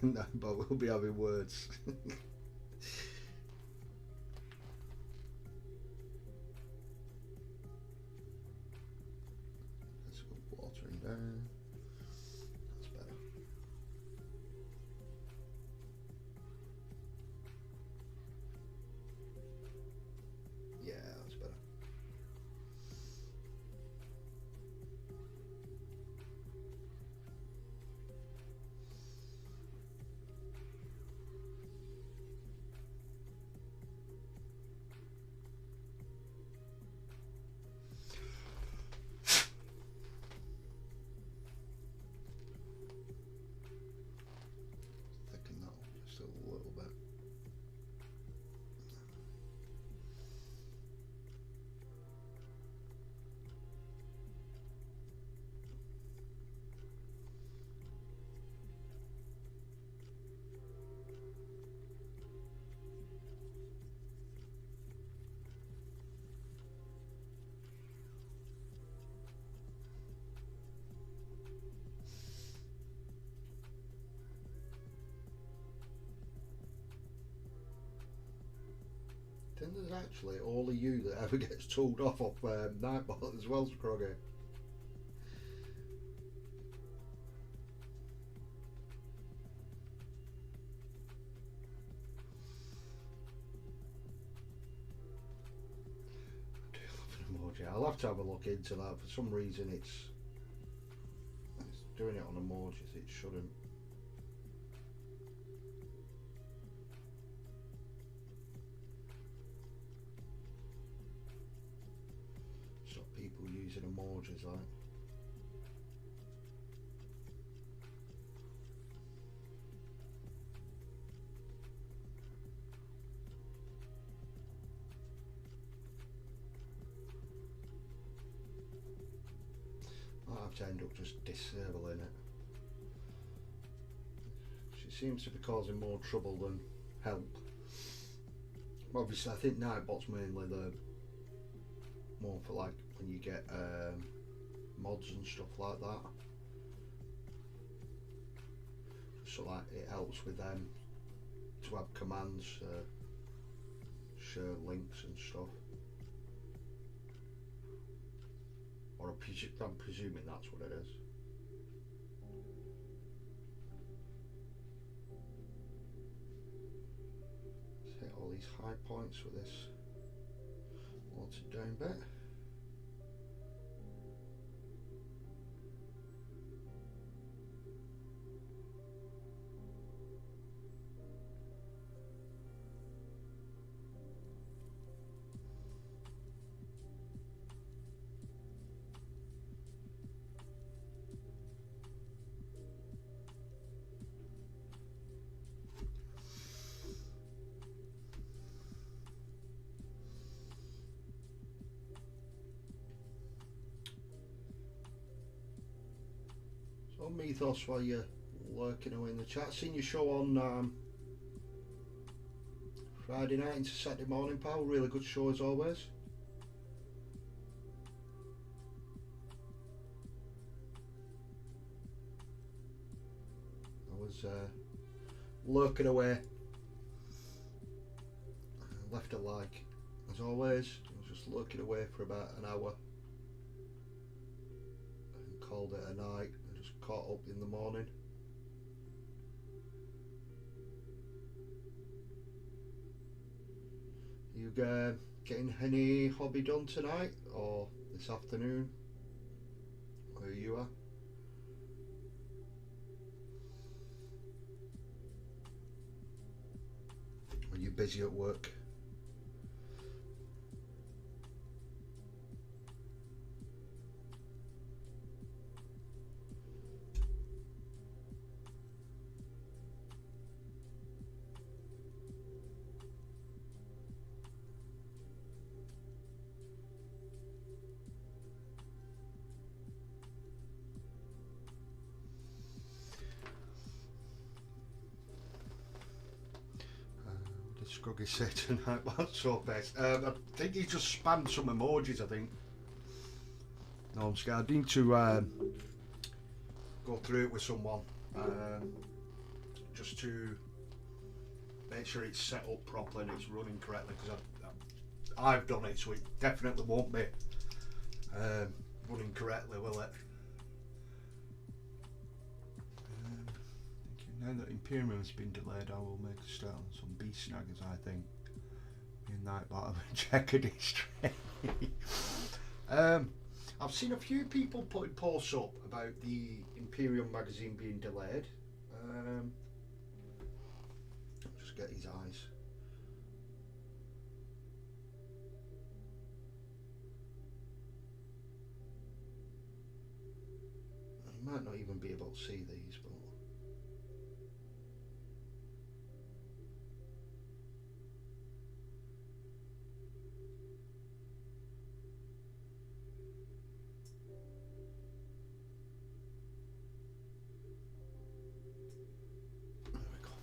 A: No, but we'll be having words. Let's go watering down. That's better. Then there's actually only you that ever gets told off Nightbot as well, Scroggy. I'll have to have a look into that. For some reason it's doing it on emojis, it shouldn't. Stop people using emojis like. I have to end up just disabling it. She seems to be causing more trouble than help. Obviously I think Nightbot's mainly the more for like when you get mods and stuff like that. So like it helps with them to have commands, share links and stuff. Or I'm presuming that's what it is. Let's hit all these high points with this watered down bit. So Mythos, while you're lurking away in the chat, seen your show on Friday night into Saturday morning, pal. Really good show as always. I was lurking away. Left a like as always. I was just lurking away for about an hour and called it a night. Caught up in the morning. You getting any hobby done tonight or this afternoon? Where you are? Are you busy at work? Scruggy said tonight about so best. I think he just spammed some emojis, I think. No, I'm scared. I need to go through it with someone just to make sure it's set up properly and it's running correctly, because I've done it, so it definitely won't be running correctly, will it? Now that Imperium has been delayed, I will make a start on some beast snaggers, I think. Me and Nightbot have a checkered history. I've seen a few people putting posts up about the Imperium magazine being delayed. Just get his eyes. You might not even be able to see these, but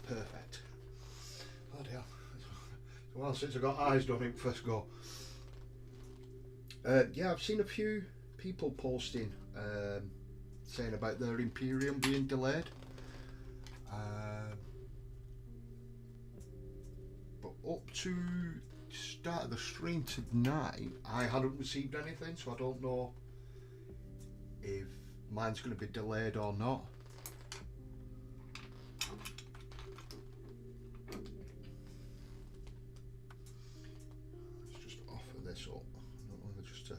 A: perfect. Bloody hell. Well, since I got eyes done it first go. Yeah, I've seen a few people posting saying about their Imperium being delayed. But up to started the stream tonight, I hadn't received anything, so I don't know if mine's going to be delayed or not. Let's just offer this up. I don't know, just to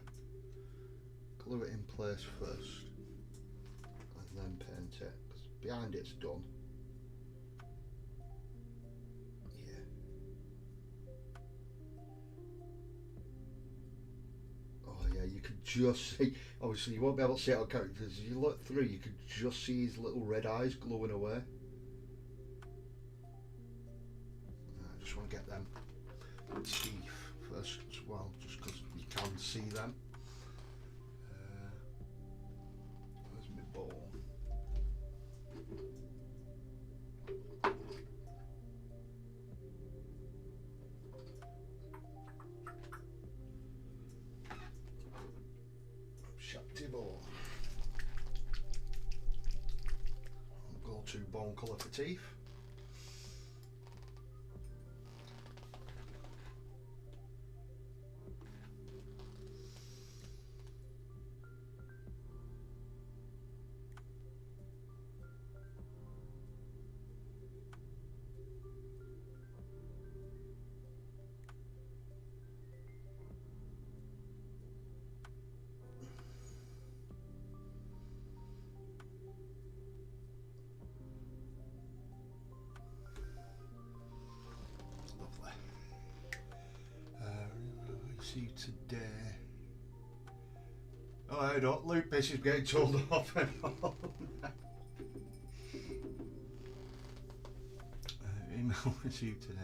A: glue it in place first and then paint it, because behind it's done. You could just see, obviously you won't be able to see it on camera, because as you look through you could just see his little red eyes glowing away. I just want to get them teeth first as well, just because you can see them. Where's my ball? Go-to bone colour for teeth. See today. Oh, I don't. Luke Bish is getting told off and all. Email received today.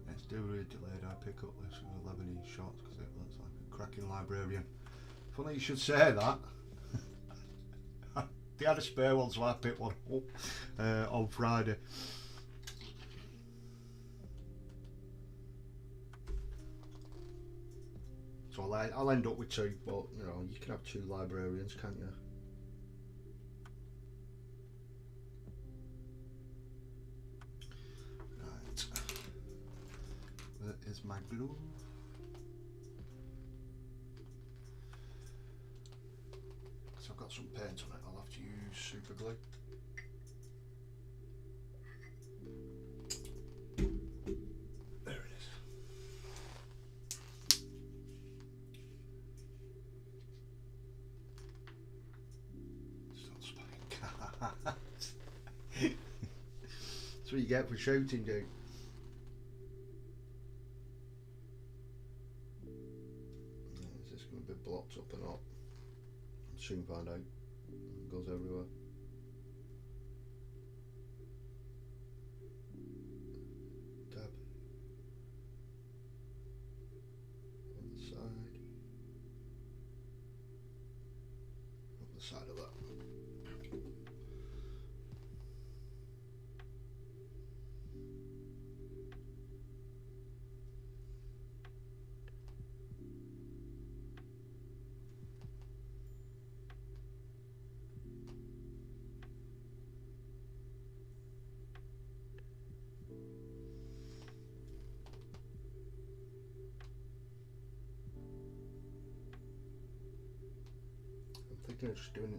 A: Let's do a delayed. I pick up this with 11 inch shots because it looks like a cracking librarian. Funny you should say that. They had a spare one, so I picked one up on Friday. So I'll end up with two, but you know, you can have two librarians, can't you? Right. Where is my glue? So I've got some paint on it, I'll have to use super glue. That's what you get for shouting, dude. Is this going to be blocked up or not? I'll soon find out. It goes everywhere. Dab. On the side. On the side of that. Thinking of just doing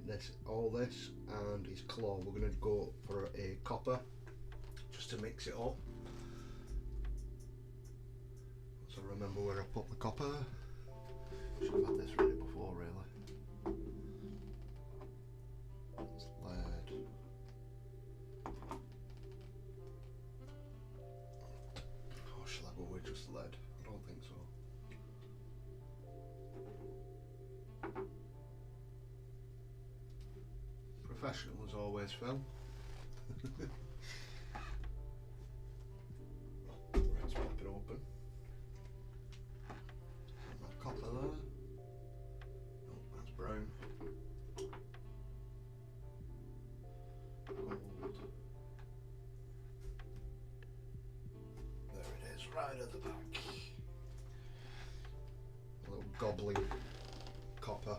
A: all this and his claw. We're going to go for a copper just to mix it up. So remember where I put the copper. Should have had this ready before, really. It's lead. Or shall I go with just lead? I don't think so. Professional as always, Phil. Let's pop it open. That copper there. Oh, that's brown. Gold. There it is, right at the back. A little gobbling copper.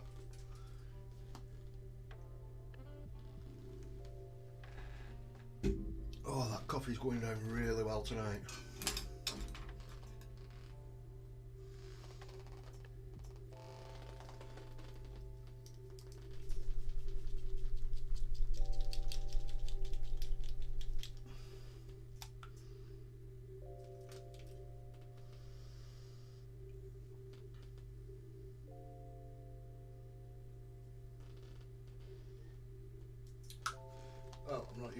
A: Oh, that coffee's going down really well tonight.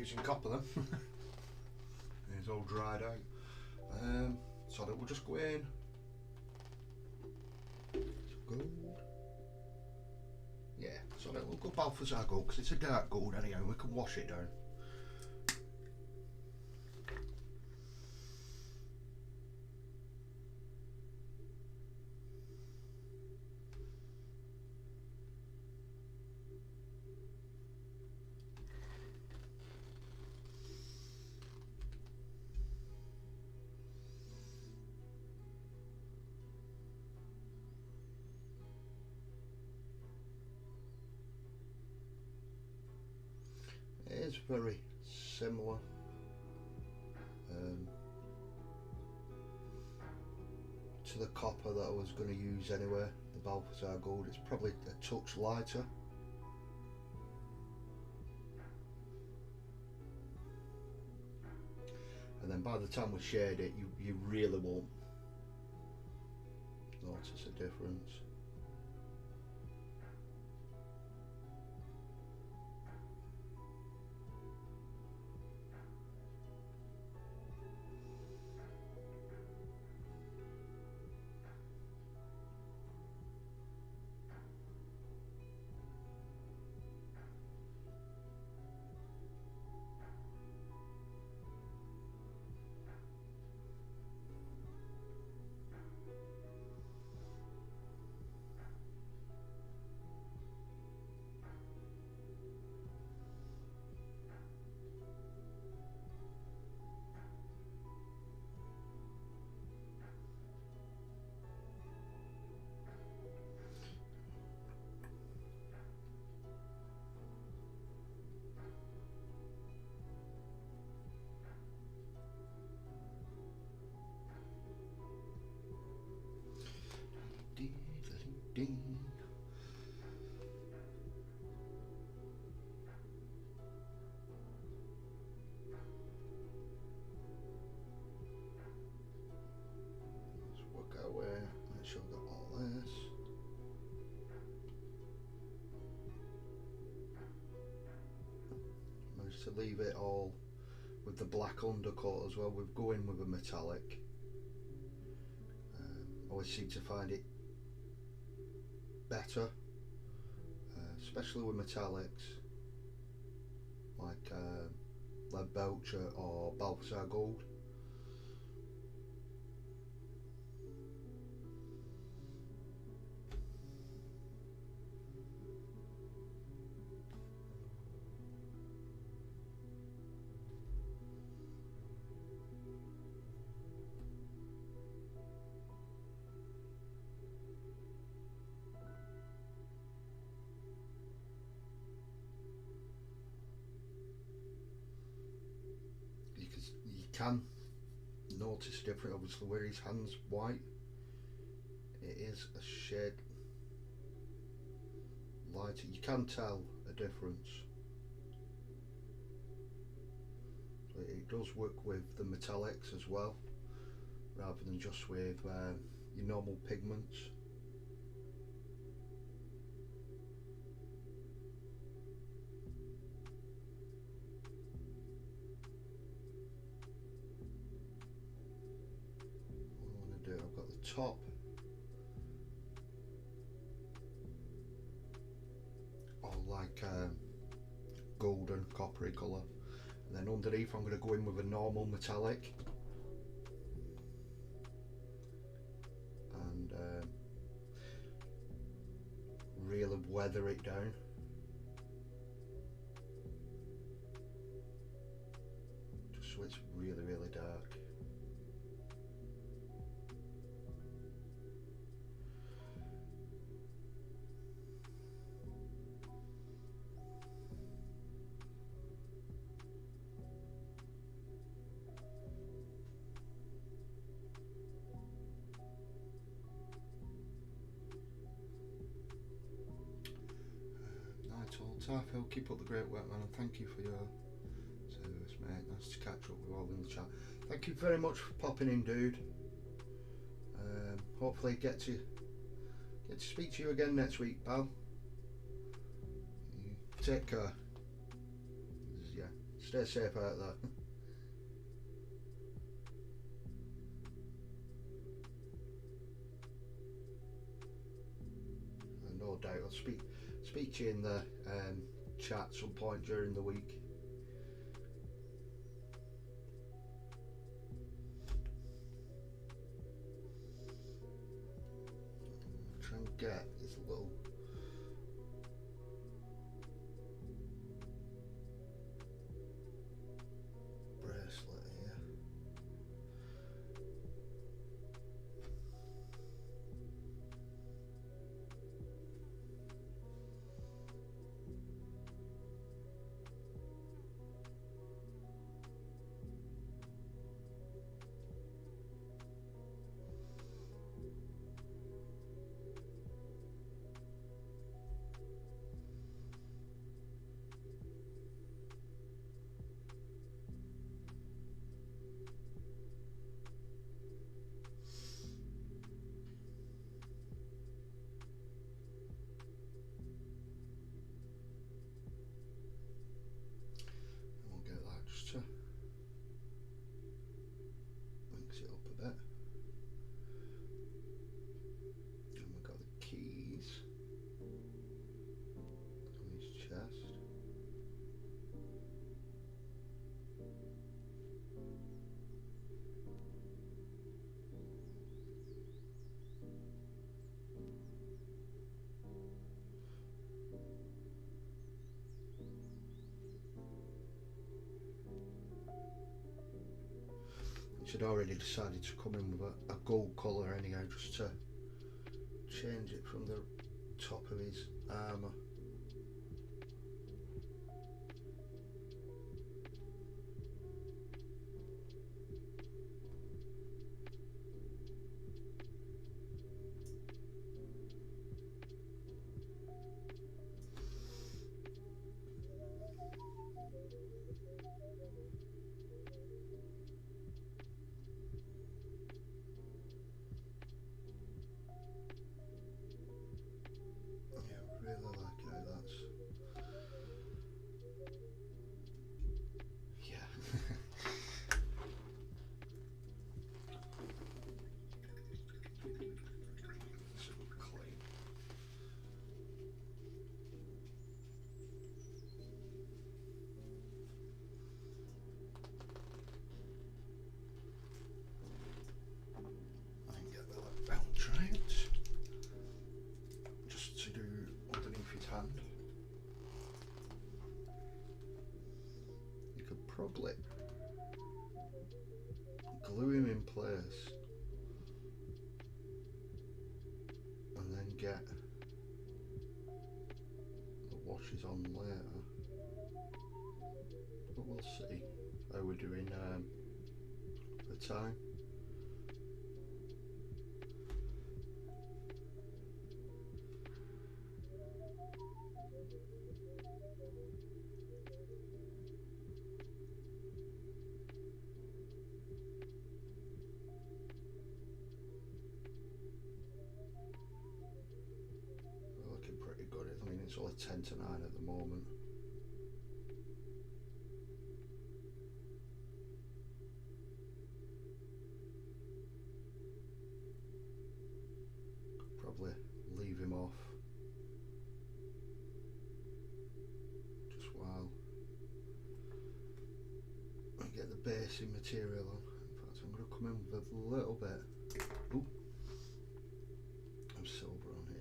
A: using copper then. It's all dried out. So that we'll just go in. Gold. Yeah, so that we'll go Balthazar gold because it's a dark gold anyhow. We can wash it down. It is very similar to the copper that I was going to use anyway, the Balthazar gold. It's probably a touch lighter. And then by the time we shade it, you really won't notice a difference. Ding. Let's work our way, make sure I've got all this. Managed to leave it all with the black undercoat as well. We're going with a metallic. Always seem to find it better, especially with metallics like lead belcher or Balthazar gold. You can notice different, obviously where his hand's white, it is a shade lighter. You can tell a difference. So it does work with the metallics as well, rather than just with your normal pigments. I've got the top all like golden coppery colour, and then underneath I'm going to go in with a normal metallic and really weather it down. Just so it's really dark. Tarfield, keep up the great work, man, and thank you for your service, mate. Nice to catch up with all in the chat. Thank you very much for popping in, dude. Hopefully get to speak to you again next week, pal. Take care. Yeah, Stay safe out there. No doubt I'll speak to you in the chat some point during the week. Try and get this little bracelet here. To mix it up a bit, and we've got the keys on his chest. I'd already decided to come in with a gold colour anyhow, just to change it from the top of his armour. Really like how that's, yeah. So clean. I can get the belt out. Just to do underneath his hand. You could probably glue him in place and then get the washes on later, but we'll see how we're doing the time. Pretty good. I mean, it's only 10 to 9 at the moment. Could probably leave him off just while I get the basing material on. In fact, I'm going to come in with a little bit of silver on here.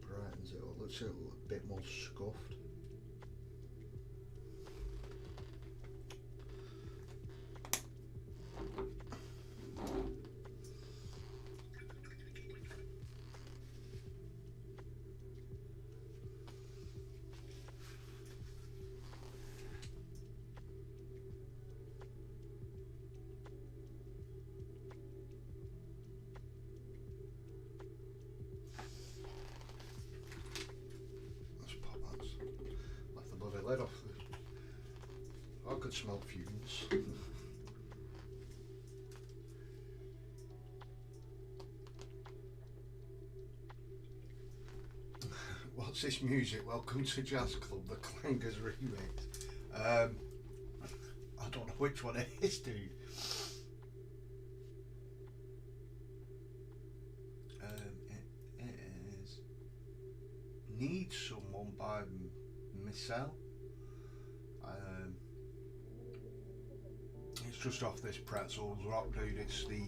A: Brightens it up, looks a little bit more scuffed. Let's pop that smell fumes. What's this music? Welcome to Jazz Club, the Clangers remix. I don't know which one it is, dude. It is Need Someone by Michelle. It's just off this Pretzels Rock, dude. It's the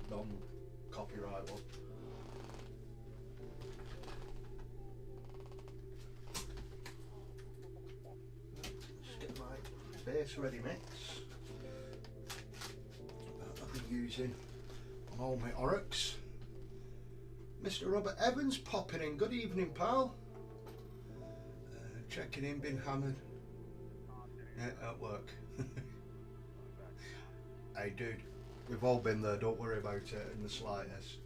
A: non-copyright one. Just get my base ready mix. I've been using on all my ORRUKs. Mr. Robert Evans popping in. Good evening, pal. Checking in, been hammered. Yeah, at work. Hey, dude, we've all been there. Don't worry about it in the slightest.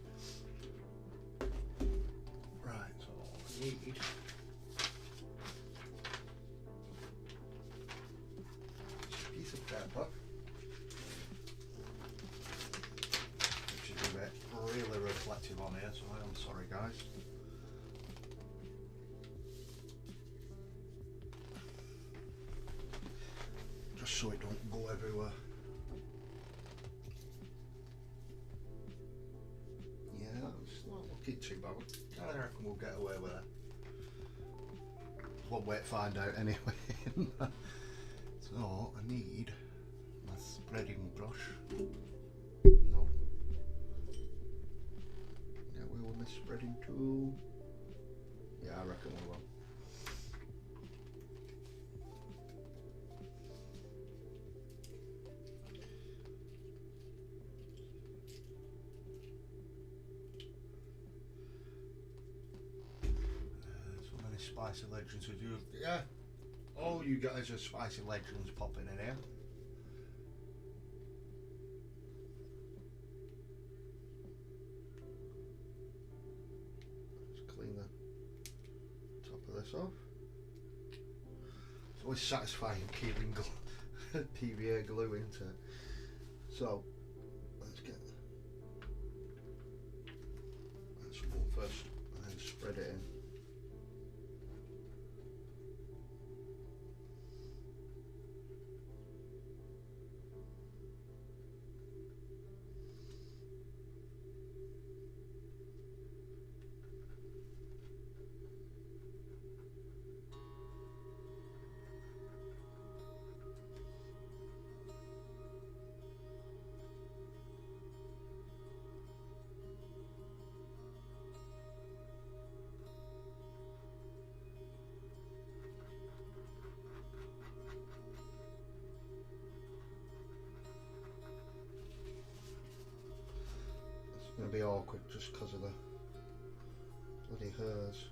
A: Right, so I need a piece of pepper, which is a bit really reflective on here, so I am sorry, guys. Just so it don't go everywhere. Yeah, it's not looking too bad. I reckon we'll get away with it. One way to find out anyway. So I need my spreading brush. No. Get away with my spreading tool. Yeah, I reckon we will. Spicy legends with you, yeah. All you guys are spicy legends popping in here. Let's clean the top of this off. It's always satisfying peeling PVA glue into it. So let's get one first and then spread it in. It's going to be awkward just because of the bloody hairs.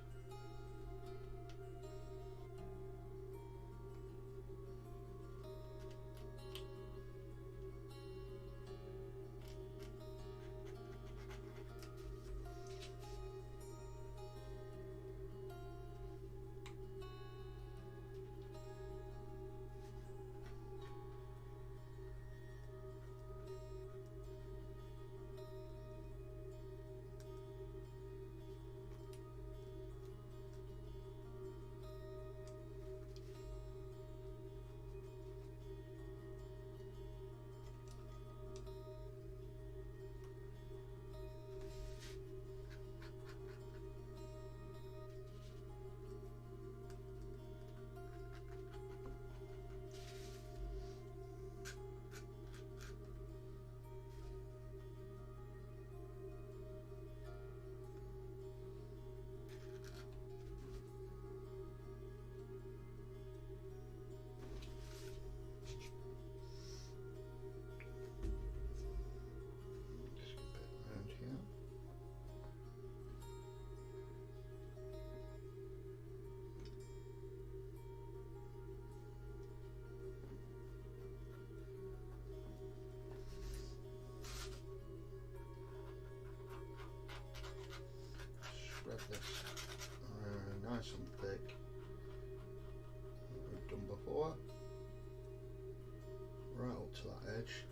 B: up to that edge.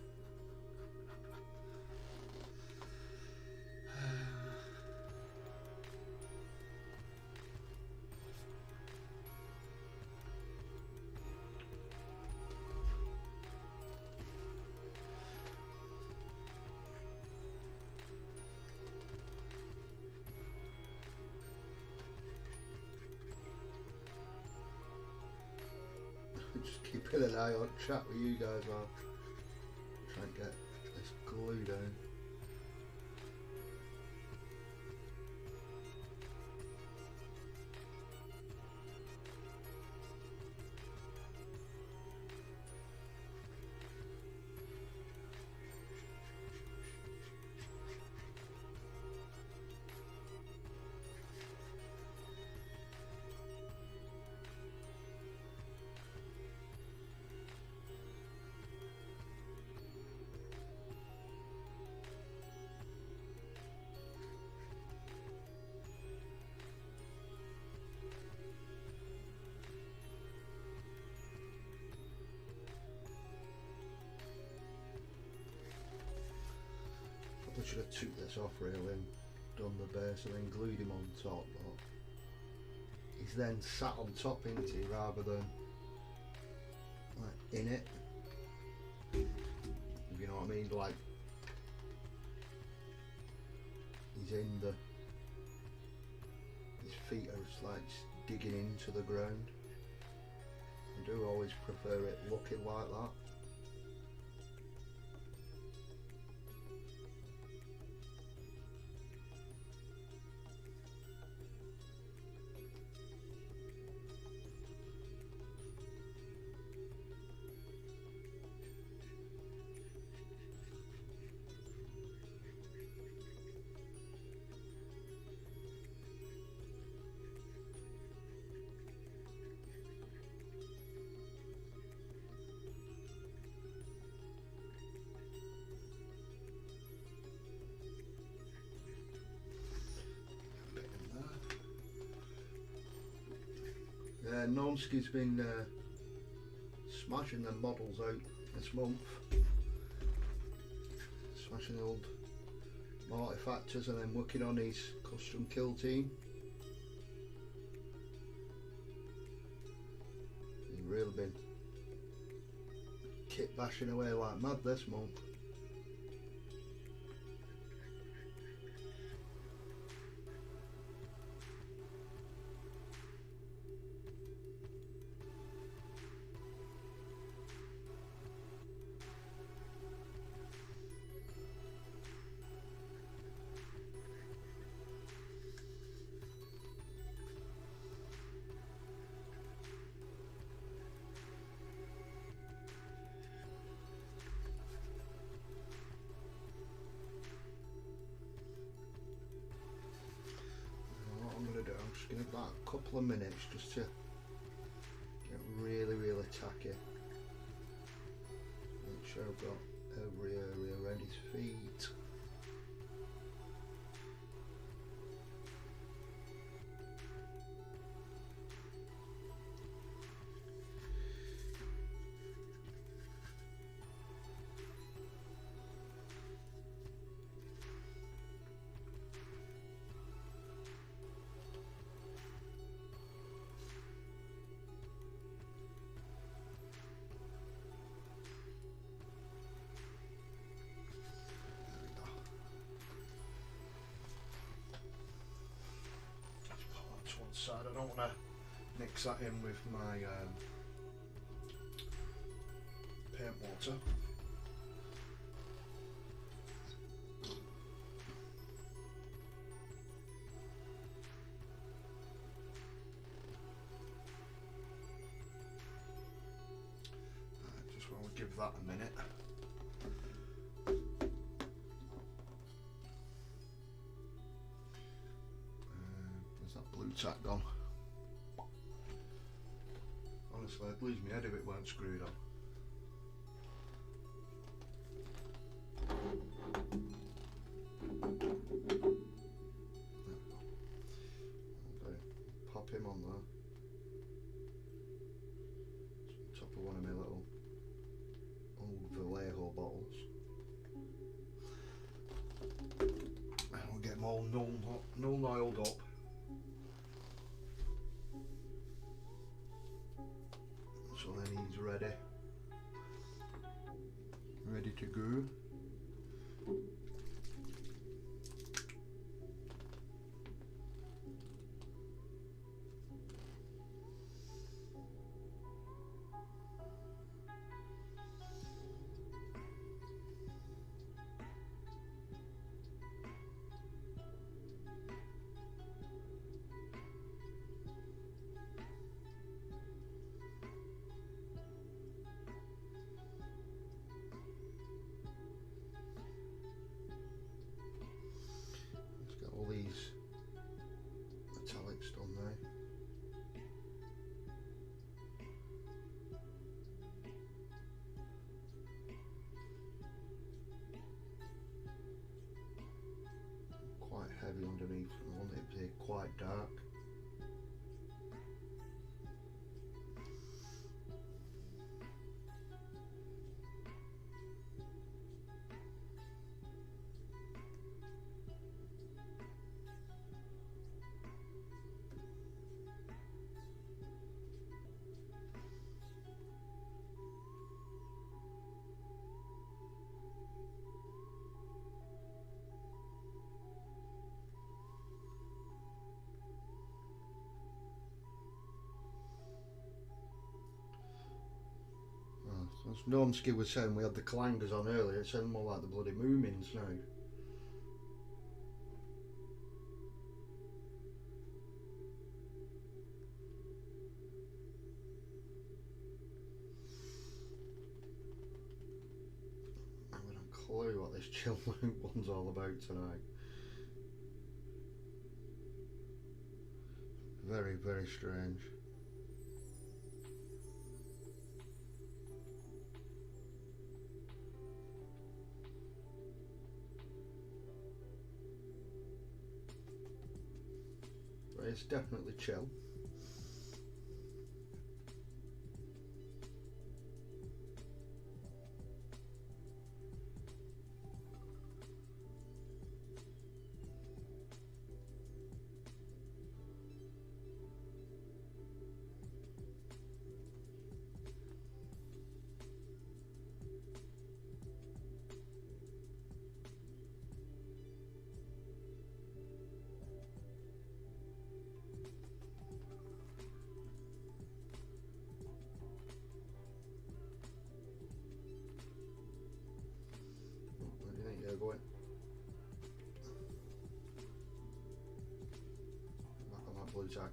B: Just keeping an eye on chat with you guys while trying to get this glue down. I should have took this off really and done the base and then glued him on top, but he's then sat on top, isn't he, rather than like in it, if you know what I mean, like he's in the, his feet are just like digging into the ground. I do always prefer it looking like that. Nomsky's been smashing the models out this month, smashing the old artifactors and then working on his custom kill team. He's really been kit bashing away like mad this month. Give it about a couple of minutes just to get really tacky. Make sure I've got every area around his feet. Side. I don't want to mix that in with my paint water. I just want to give that a minute. Tack gone. Honestly, I'd lose my head if it weren't screwed on. Okay. Pop him on there. It's on top of one of my little old
A: and all oiled up. So then he's ready to go. All these metallics done there. Quite heavy underneath. I want it to be quite dark. As Normski was saying, we had the clangers on earlier, it sounded more like the bloody Moomins now. I haven't a clue what this chill out one's all about tonight. Very, very strange. It's definitely chill. Going back on that blue tag.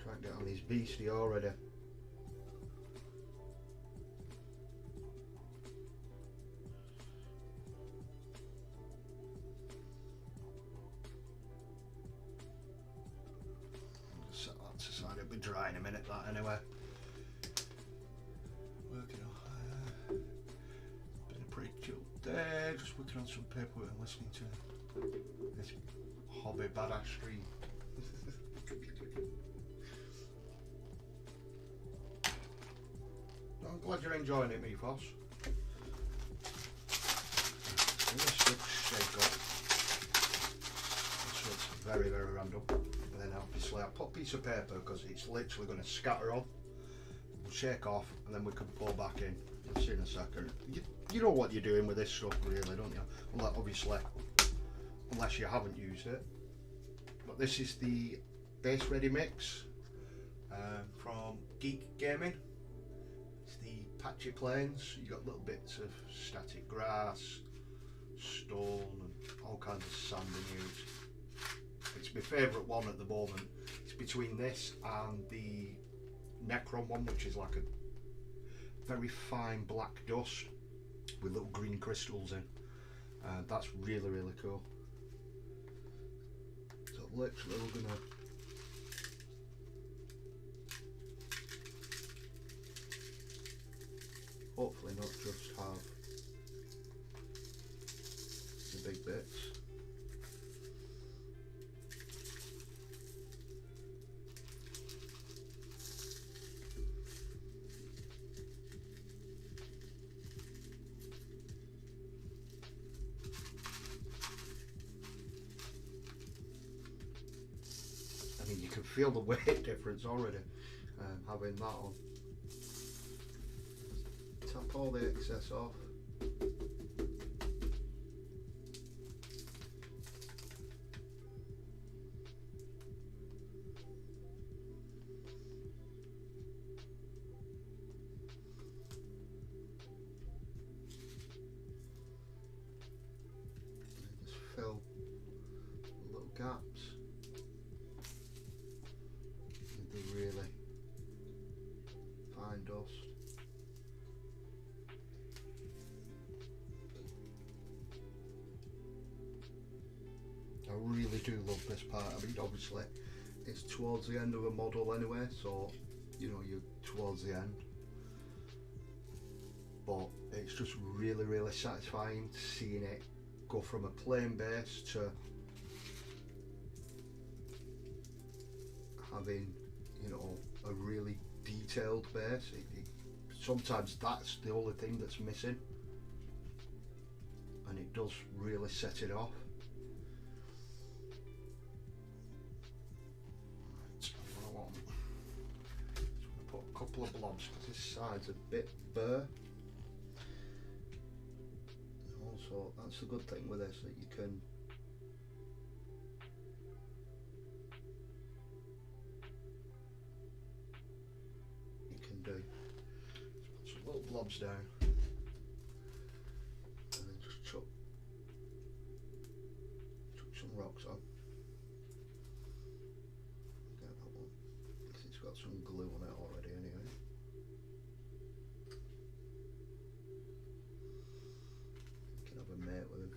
A: Try and get on his beastie already. Set that to side, it'll be dry in a minute, that anyway. Working on been a pretty chill day, just working on some paperwork and listening to this hobby badass stream. I'm glad you're enjoying it, me boss. Shake up. So it's very, very random. And then obviously I put a piece of paper because it's literally going to scatter on. We'll shake off and then we can pour back in. You'll see in a second. You know what you're doing with this stuff, really, don't you? Well, obviously, unless you haven't used it. But this is the Bass Ready Mix from Geek Gaming. It's the patchy planes. You got little bits of static grass, stone, and all kinds of sand in use. It's my favourite one at the moment. It's between this and the Necron one, which is like a very fine black dust with little green crystals in. That's really, really cool. So literally we're gonna hopefully not just have the big bits.
B: feel the weight difference already having that on. Tap all the excess off. Fill little gaps with the really fine dust. I really do love this part. I mean, obviously it's towards the end of a model anyway, so you know you're towards the end, but it's just really satisfying seeing it go from a plain base to having, you know, a really detailed base. Sometimes that's the only thing that's missing, and it does really set it off. Right, what I want, just want to put a couple of blobs because this side's a bit bare. So that's the good thing with this, that you can do. Let's put some little blobs down and then just chuck some rocks on. Get that one because it's got some glue on it already anyway. Mate with him.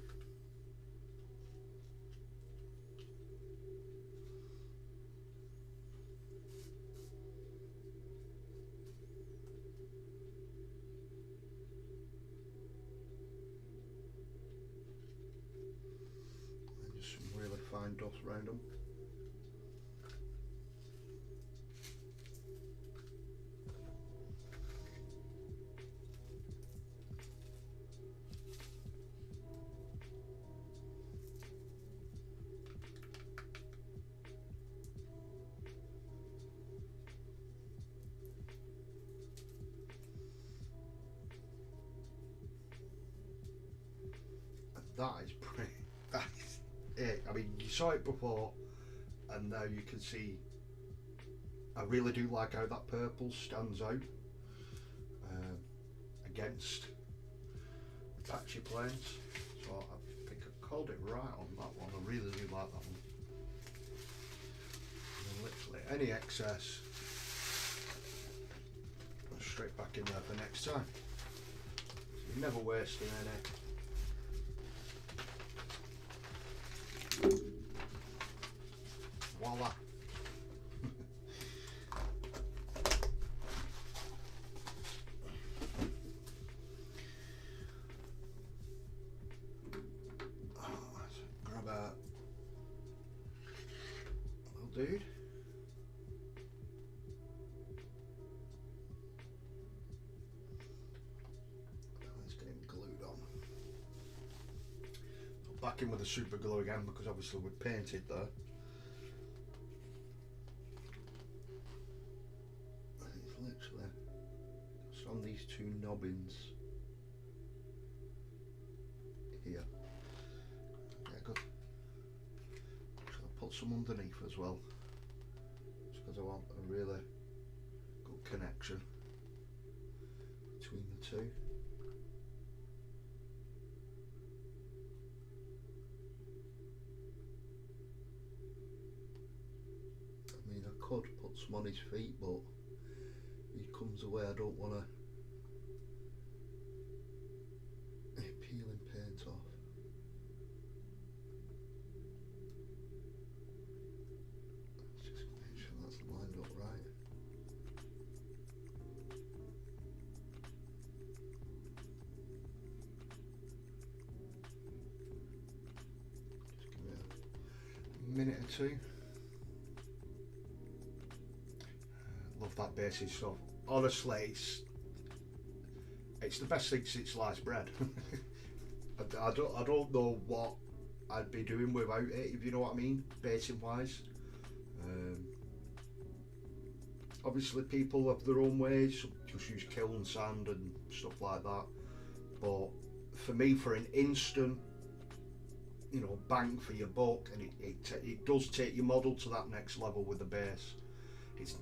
B: And just some really fine dust around them. That is pretty, that is it. I mean, you saw it before and now you can see, I really do like how that purple stands out against the patchy planes. So I think I called it right on that one. I really do like that one. And literally any excess, go straight back in there for next time. So you're never wasting any. Voila. Grab a little dude. Let's get him glued on. Back in with the super glue again because obviously we painted there. Literally just on these two knobbins here. Yeah, good. So I'll put some underneath as well, just because I want a really good connection between the two. I mean, I could put some on his feet, but he comes away, I don't want to peeling paint off. Let's just make sure that's lined up right. Just give it a minute or two. Love that basic stuff. Honestly, it's the best thing since sliced bread. I don't know what I'd be doing without it, if you know what I mean, basing wise. obviously people have their own ways, some just use kiln sand and stuff like that, but for me, for an instant, you know, bang for your buck, and it does take your model to that next level with the base.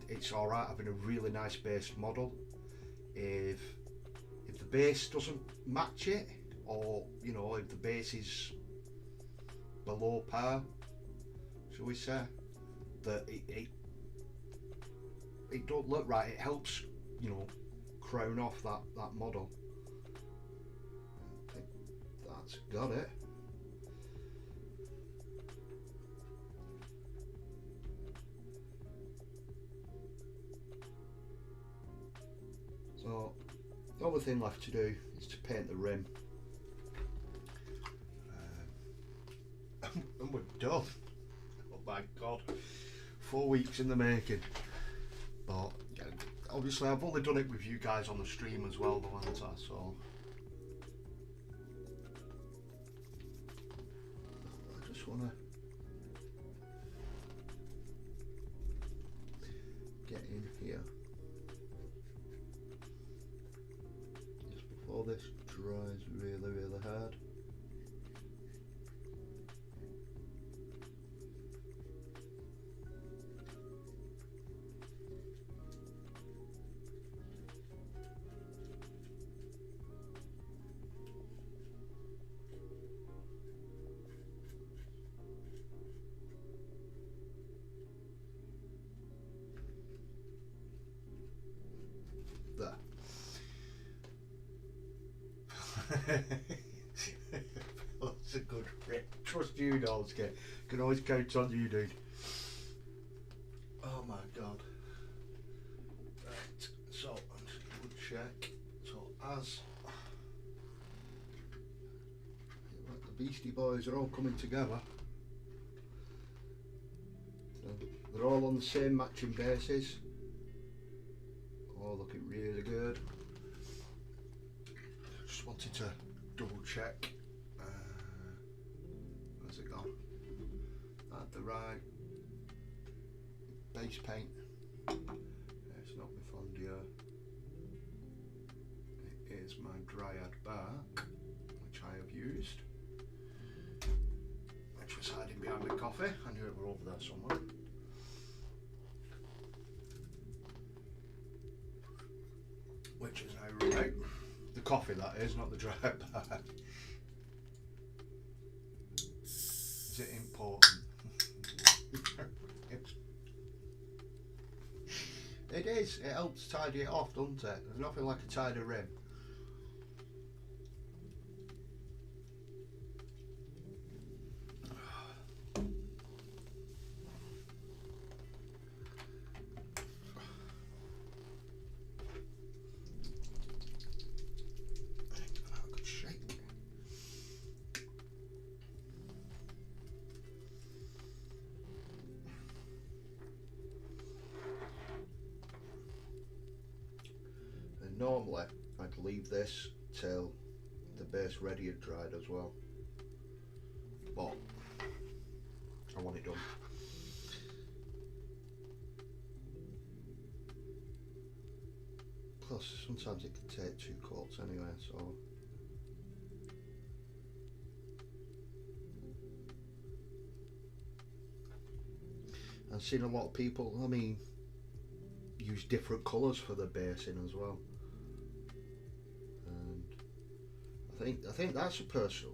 B: It's alright having a really nice base model. If the base doesn't match it, or you know, if the base is below par, shall we say, that it don't look right. It helps, you know, crown off that model. I think that's got it. So the other thing left to do is to paint the rim, and we're done. Oh my god, 4 weeks in the making. But yeah, obviously I've only done it with you guys on the stream as well, though, haven't I? So I just want to get in here just before this dries really hard. That's a good rip. Trust you, Dolsky. Can always count on you, dude. Oh my god. Right, so I'm just going to check. So as the Beastie Boys are all coming together, they're all on the same matching bases. All looking really good. Just wanted to double check. Where's it gone? At the right base paint. It's not my Fondia. It is my Dryad bark, which I have used, which was hiding behind my coffee. I knew it were over there somewhere. Which is now right. The coffee, that is, not the dry bark. Is it important? It is. It helps tidy it off, doesn't it? There's nothing like a tidy rim. Normally I'd leave this till the base ready had dried as well, but I want it done. Plus sometimes it can take 2 coats anyway, so I've seen a lot of people, I mean, use different colours for the basing as well. I think that's a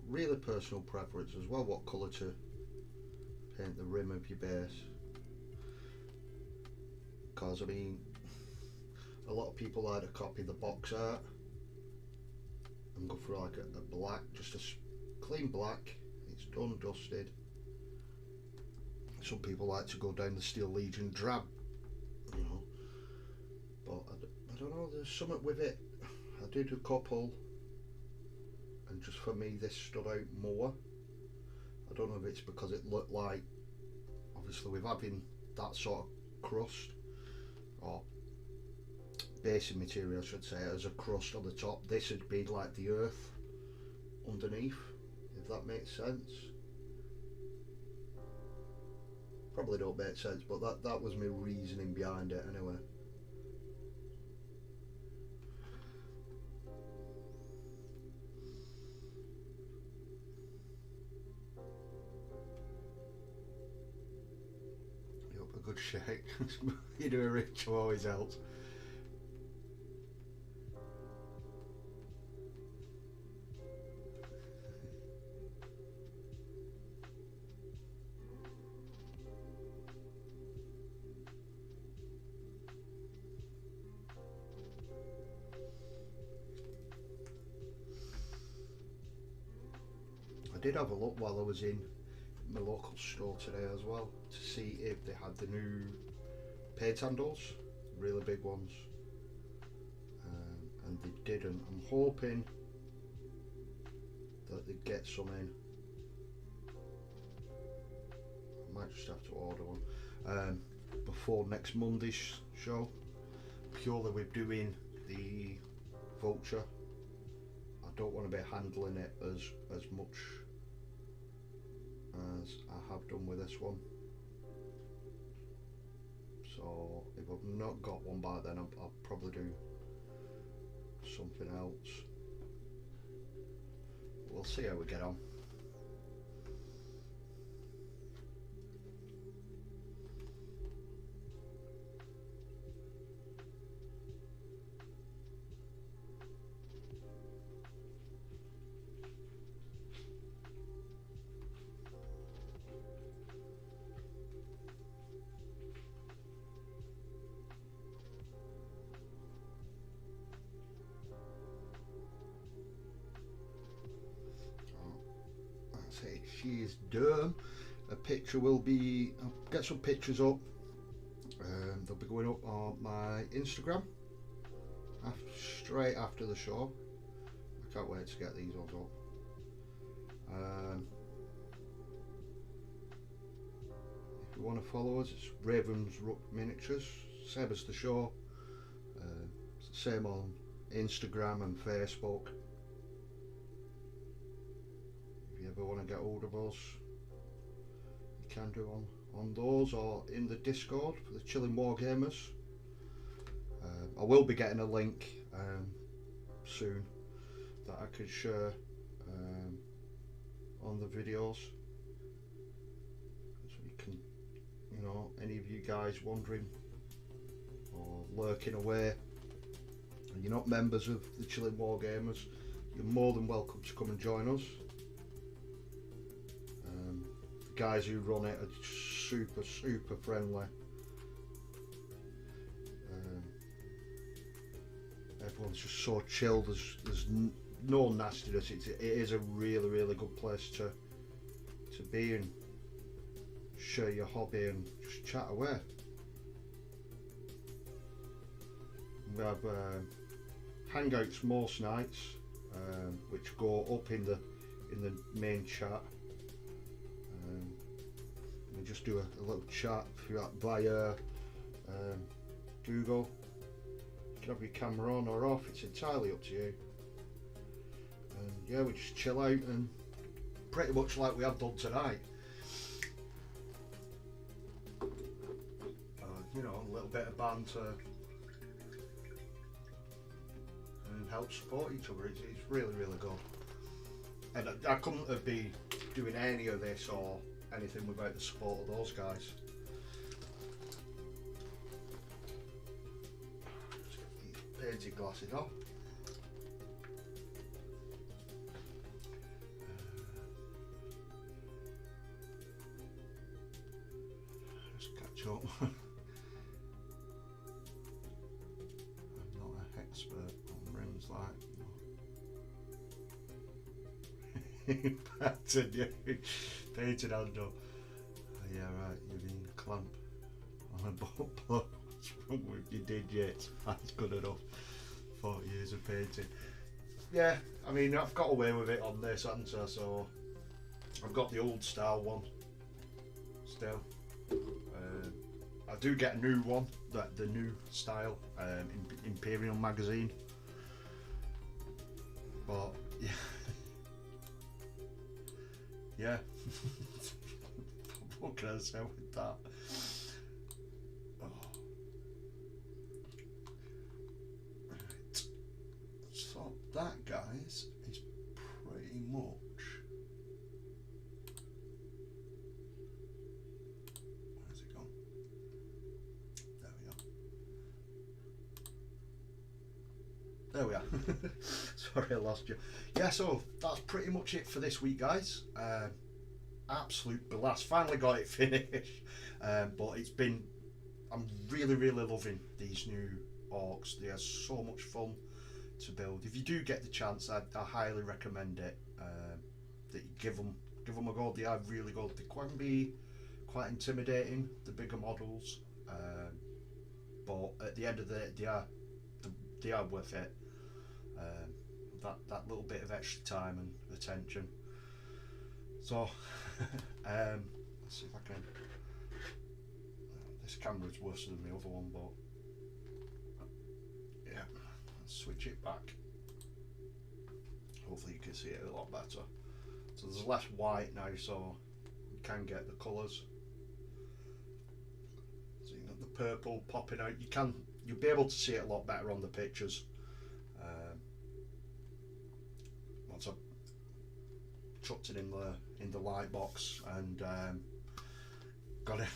B: really personal preference as well, what colour to paint the rim of your base. Because I mean, a lot of people either copy the box art and go for like a black, just a clean black. It's done, dusted. Some people like to go down the Steel Legion drab, you know. But I don't know. There's something with it. I did a couple. And just for me this stood out more. I don't know if it's because it looked like, obviously with having that sort of crust or basing material I should say as a crust on the top, this would be like the earth underneath, if that makes sense. Probably don't make sense, but that was my reasoning behind it anyway. check. You do a ritual always helps. I did have a look while I was in my local store today as well to see if they had the new paint handles, really big ones, and they didn't. I'm hoping that they get some in. I might just have to order one before next Monday's show, purely with doing the vulture. I don't want to be handling it as much as I have done with this one. So if I've not got one by then, I'll probably do something else. We'll see how we get on. She is done. A picture will be, I'll get some pictures up. They'll be going up on my Instagram straight after the show. I can't wait to get these ones up. If you want to follow us, it's Ravensrook Miniatures, same as the show. It's the same on Instagram and Facebook. If you ever want to get hold of us, you can do on those or in the Discord for the Chilling Wargamers. I will be getting a link soon that I could share on the videos, so you can, you know, any of you guys wondering or lurking away and you're not members of the Chilling Wargamers, you're more than welcome to come and join us. The guys who run it are super friendly. Everyone's just so chilled. There's no nastiness. It is a really good place to be and share your hobby and just chat away. We have hangouts most nights, which go up in the main chat. We just do a little chat via Google. You can have your camera on or off, it's entirely up to you. And yeah, we just chill out and pretty much like we have done tonight. You know, a little bit of banter and help support each other. It's really good. And I couldn't have been doing any of this or anything without the support of those guys. Just get these painted glasses off. Just catch up. I'm not an expert on rims like pattern, yeah. Painted handle. Oh, yeah, right, you mean clamp on a boat plug. What's wrong with your digits? That's good enough. 40 years of painting. Yeah, I mean, I've got away with it on this answer, so I've got the old style one still. I do get a new one, the new style, Imperial magazine. But yeah. Yeah. What can I say with that? Oh. Right. So that, guys, is pretty much. Where's it gone?
A: there we are. Sorry, I lost you. Yeah, so that's pretty much it for this week, guys. Absolute blast. Finally got it finished. But it's been, I'm really, really loving these new orcs. They are so much fun to build. If you do get the chance, I highly recommend it. That you give them a go. They are really good. They can be quite intimidating, the bigger models, but at the end of the day, they are worth it. That little bit of extra time and attention. So let's see if I can. This camera's worse than the other one, but yeah, let's switch it back. Hopefully you can see it a lot better. So there's less white now, so you can get the colours. So you've got the purple popping out. You'll be able to see it a lot better on the pictures. Once I chucked it in the light box and got it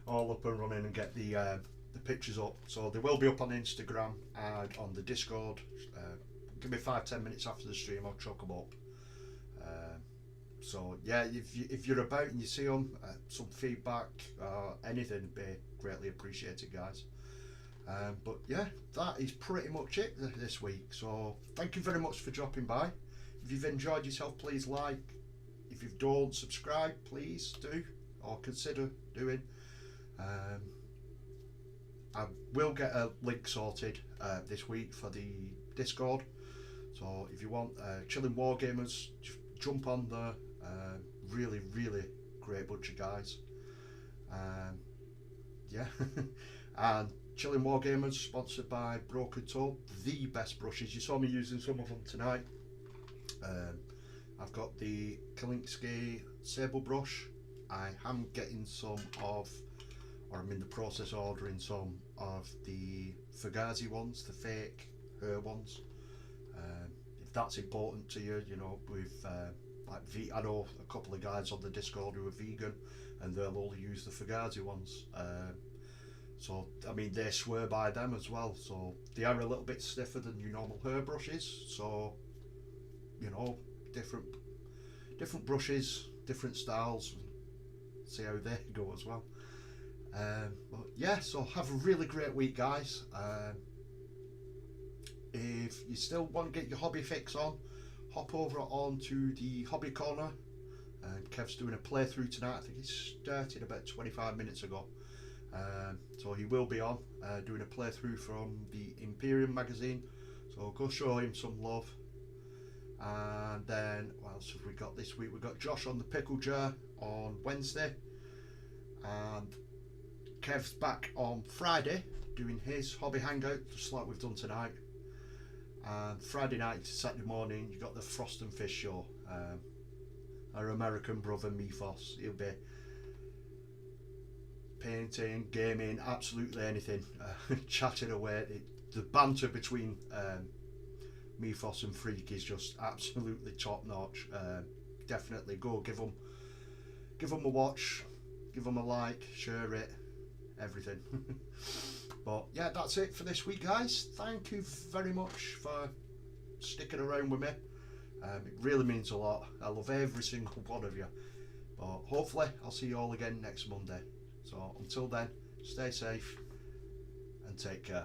A: all up and running and get the pictures up. So they will be up on Instagram and on the Discord. Give me 5-10 minutes after the stream, I'll chuck them up. So yeah, if you're about and you see them, some feedback, anything would be greatly appreciated, guys. But yeah, that is pretty much it this week. So thank you very much for dropping by. If you've enjoyed yourself, please like. If you don't subscribe, please do, or consider doing. I will get a link sorted this week for the Discord. So if you want chilling wargamers, jump on there. Really, really great bunch of guys. Yeah, and chilling wargamers sponsored by Broken Toe, the best brushes. You saw me using some of them tonight. I've got the Kalinsky Sable brush. I am getting some of, or I'm in the process of ordering some of the Fugazi ones, the fake hair ones. If that's important to you, you know, with like I know a couple of guys on the Discord who are vegan, and they'll only use the Fugazi ones. So I mean, they swear by them as well. So they are a little bit stiffer than your normal hair brushes. So you know, different brushes, different styles. See how they go as well. But yeah, so have a really great week, guys. If you still want to get your hobby fix on, hop over onto the hobby corner, and Kev's doing a playthrough tonight. I think he started about 25 minutes ago, so he will be on doing a playthrough from the Imperium magazine, so go show him some love. And then what else have we got this week? We've got Josh on the pickle jar on Wednesday, and Kev's back on Friday doing his hobby hangout, just like we've done tonight. And Friday night to Saturday morning, you got the Frost and Fish show. Our American brother Mythos, he'll be painting, gaming, absolutely anything, chatting away. The banter between Mythos and Freak is just absolutely top notch. Definitely go give them a watch, give them a like, share it, everything. But yeah, that's it for this week, guys. Thank you very much for sticking around with me. It really means a lot. I love every single one of you. But hopefully I'll see you all again next Monday. So until then, stay safe and take care.